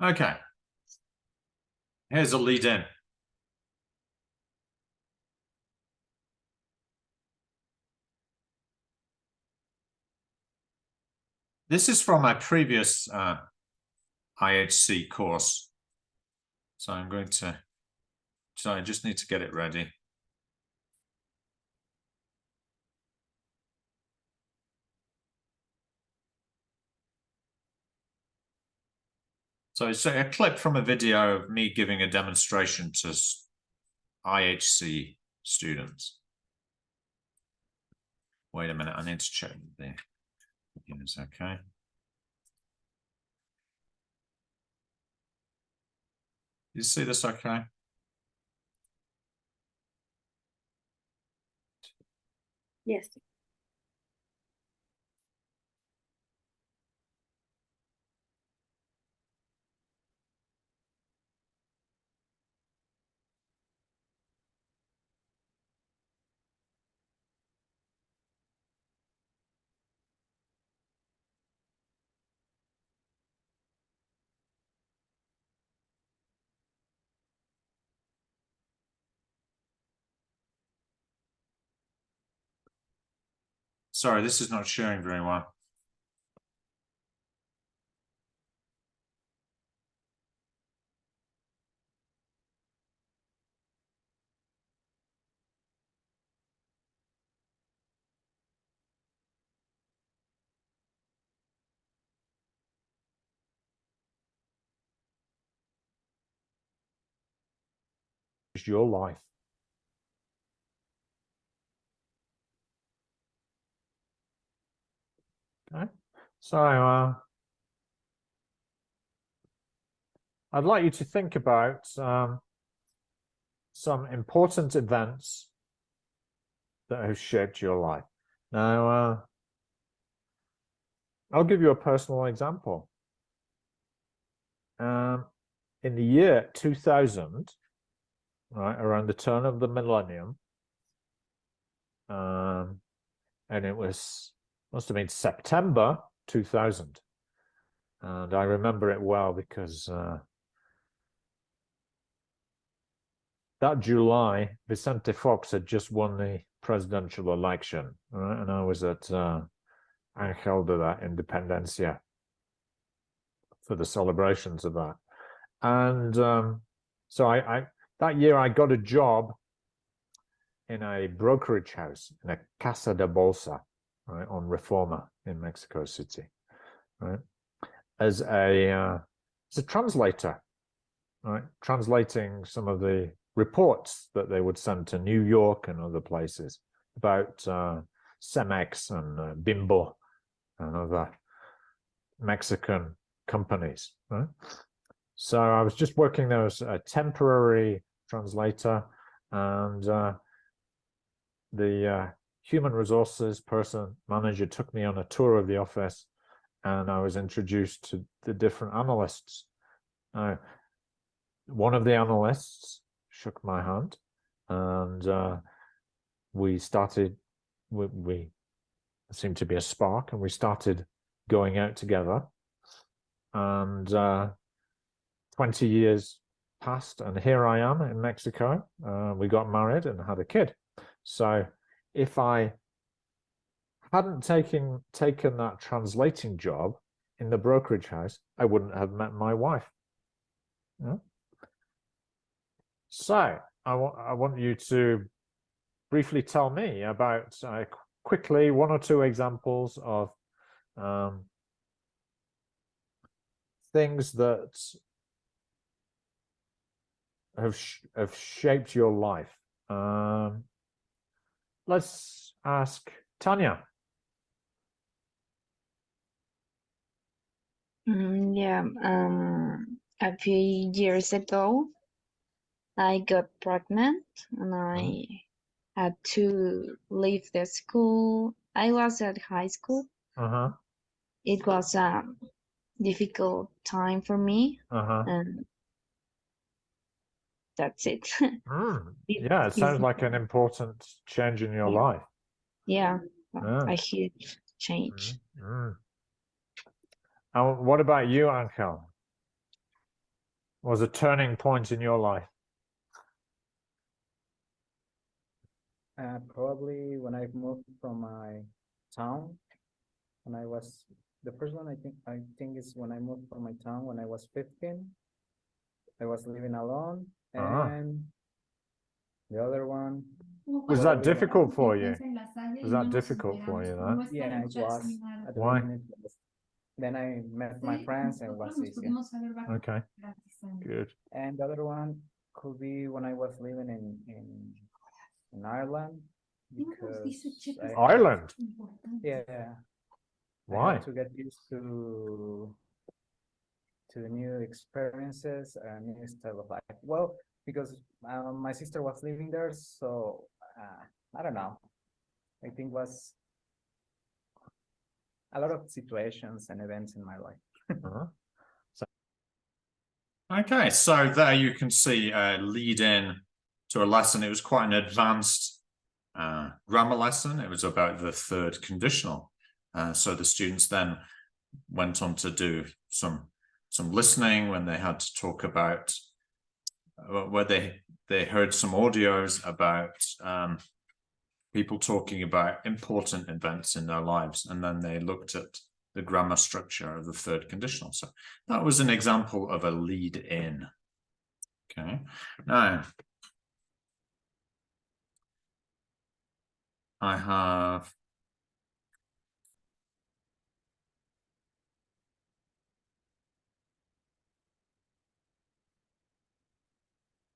Okay. Here's a lead in. This is from my previous IHC course. So I'm going to, so I just need to get it ready. So it's a clip from a video of me giving a demonstration to IHC students. Wait a minute, I need to check the videos, okay. You see this okay? Yes. Sorry, this is not sharing very well. Your life. Okay, so I'd like you to think about some important events that have shaped your life. Now, I'll give you a personal example. In the year 2000, right, around the turn of the millennium, and it must have been September 2000, and I remember it well because that July, Vicente Fox had just won the presidential election, right? And I was at Angel de la Independencia for the celebrations of that. And so I that year I got a job in a brokerage house, in a Casa de Bolsa, right, on Reforma in Mexico City, right, as a translator, right, translating some of the reports that they would send to New York and other places about Cemex and Bimbo and other Mexican companies, right? So I was just working there as a temporary translator, and the human resources manager took me on a tour of the office, and I was introduced to the different analysts. One of the analysts shook my hand, and we started, we seemed to be a spark, and we started going out together. And 20 years passed, and here I am in Mexico. We got married and had a kid. So if I hadn't taken that translating job in the brokerage house, I wouldn't have met my wife. Yeah? So I want you to briefly tell me about, quickly, one or two examples of things that have shaped your life. Let's ask Tanya. A few years ago, I got pregnant and to leave the school. I was at high school. Uh-huh. It was a difficult time for me, Uh-huh. and that's it. Yeah, it sounds like an important change in your life. Yeah, Yeah. a huge change. Mm. And what about you, Angel? Was a turning point in your life? Probably when I moved from my town, when I was the first one. I think is when I moved from my town when I was 15. I was living alone, and the other one. Was that probably when I- difficult for you? Was that difficult for you, that? Yeah, it was at the Why? beginning. Then I met my friends and it was easier. Okay, good. And the other one could be when I was living in Ireland, because Ireland? yeah, I Why? had to get used to new experiences and new style of life. Well, because my sister was living there, so I don't know. I think was a lot of situations and events in my life. Uh-huh. Okay, so there you can see a lead in to a lesson. It was quite an advanced grammar lesson. It was about the third conditional. So the students then went on to do some listening when they had to talk about where they heard some audios about people talking about important events in their lives, and then they looked at the grammar structure of the third conditional. So that was an example of a lead in. Okay, now I have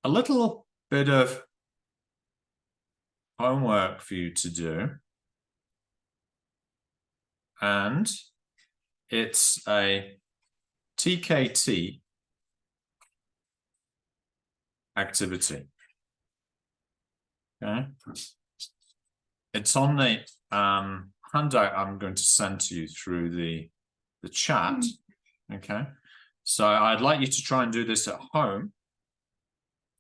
a little bit of homework for you to do, and it's a TKT activity. Okay, it's on the handout I'm going to send to you through the chat. Okay, so I'd like you to try and do this at home,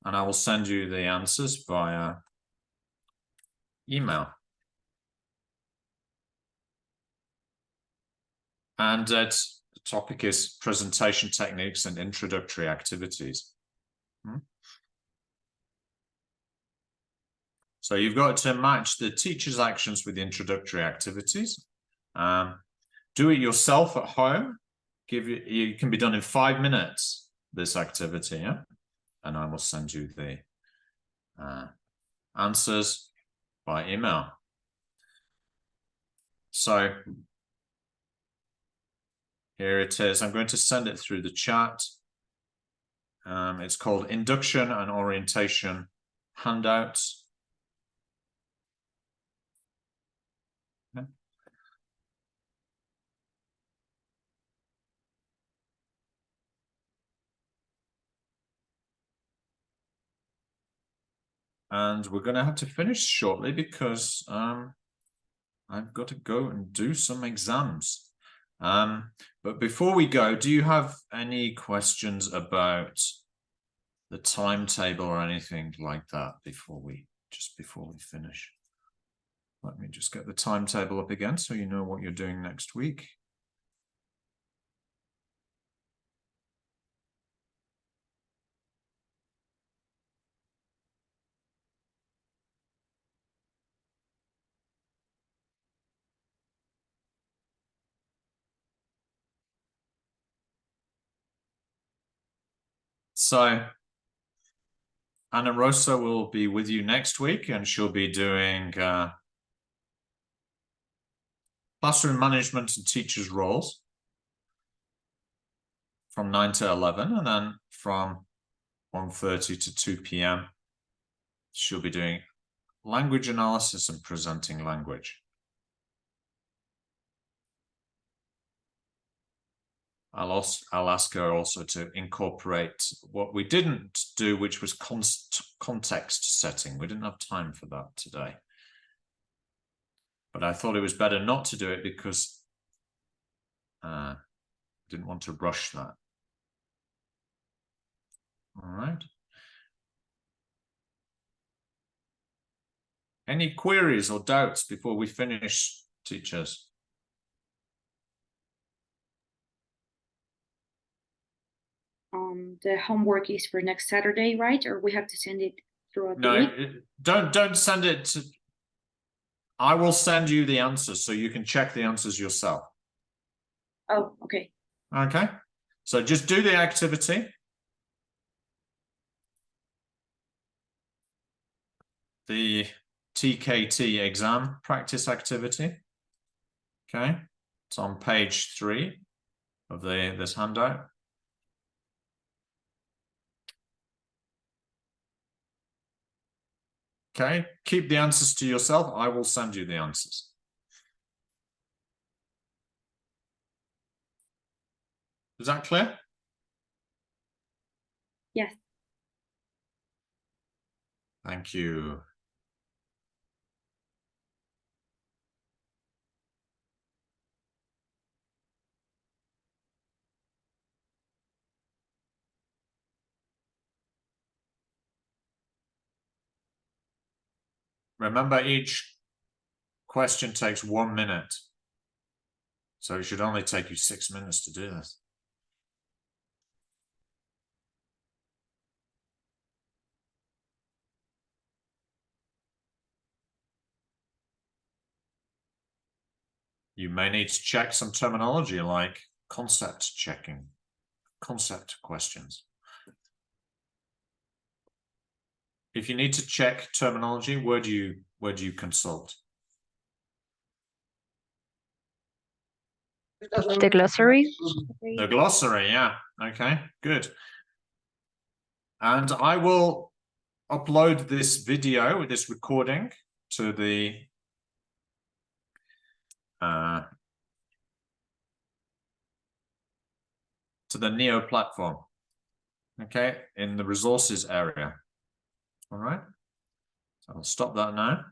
and I will send you the answers via email. And the topic is presentation techniques and introductory activities. So you've got to match the teacher's actions with the introductory activities. Do it yourself at home. It can be done in 5 minutes, this activity, yeah? And I will send you the answers by email. So here it is. I'm going to send it through the chat. It's called Induction and Orientation Handouts. Okay. And we're going to have to finish shortly because I've got to go and do some exams. But before we go, do you have any questions about the timetable or anything like that before we finish? Let me just get the timetable up again so you know what you're doing next week. So Ana Rosa will be with you next week, and she'll be doing classroom management and teachers' roles from 9 to 11, and then from 1:30 to 2 p.m. she'll be doing language analysis and presenting language. I'll ask her also to incorporate what we didn't do, which was context setting. We didn't have time for that today. But I thought it was better not to do it because I didn't want to rush that. All right. Any queries or doubts before we finish, teachers? The homework is for next Saturday, right? Or we have to send it throughout the No, week? don't send it to. I will send you the answers so you can check the answers yourself. Oh, okay. Okay. So just do the activity. The TKT exam practice activity. Okay. It's on page 3 of this handout. Okay, keep the answers to yourself. I will send you the answers. Is that clear? Yes. Thank you. Remember, each question takes 1 minute. So it should only take you 6 minutes to do this. You may need to check some terminology like concept checking, concept questions. If you need to check terminology, where do you consult? The glossary. The glossary, yeah. Okay, good. And I will upload this video, this recording, to the Neo platform. Okay, in the resources area. All right. So I'll stop that now.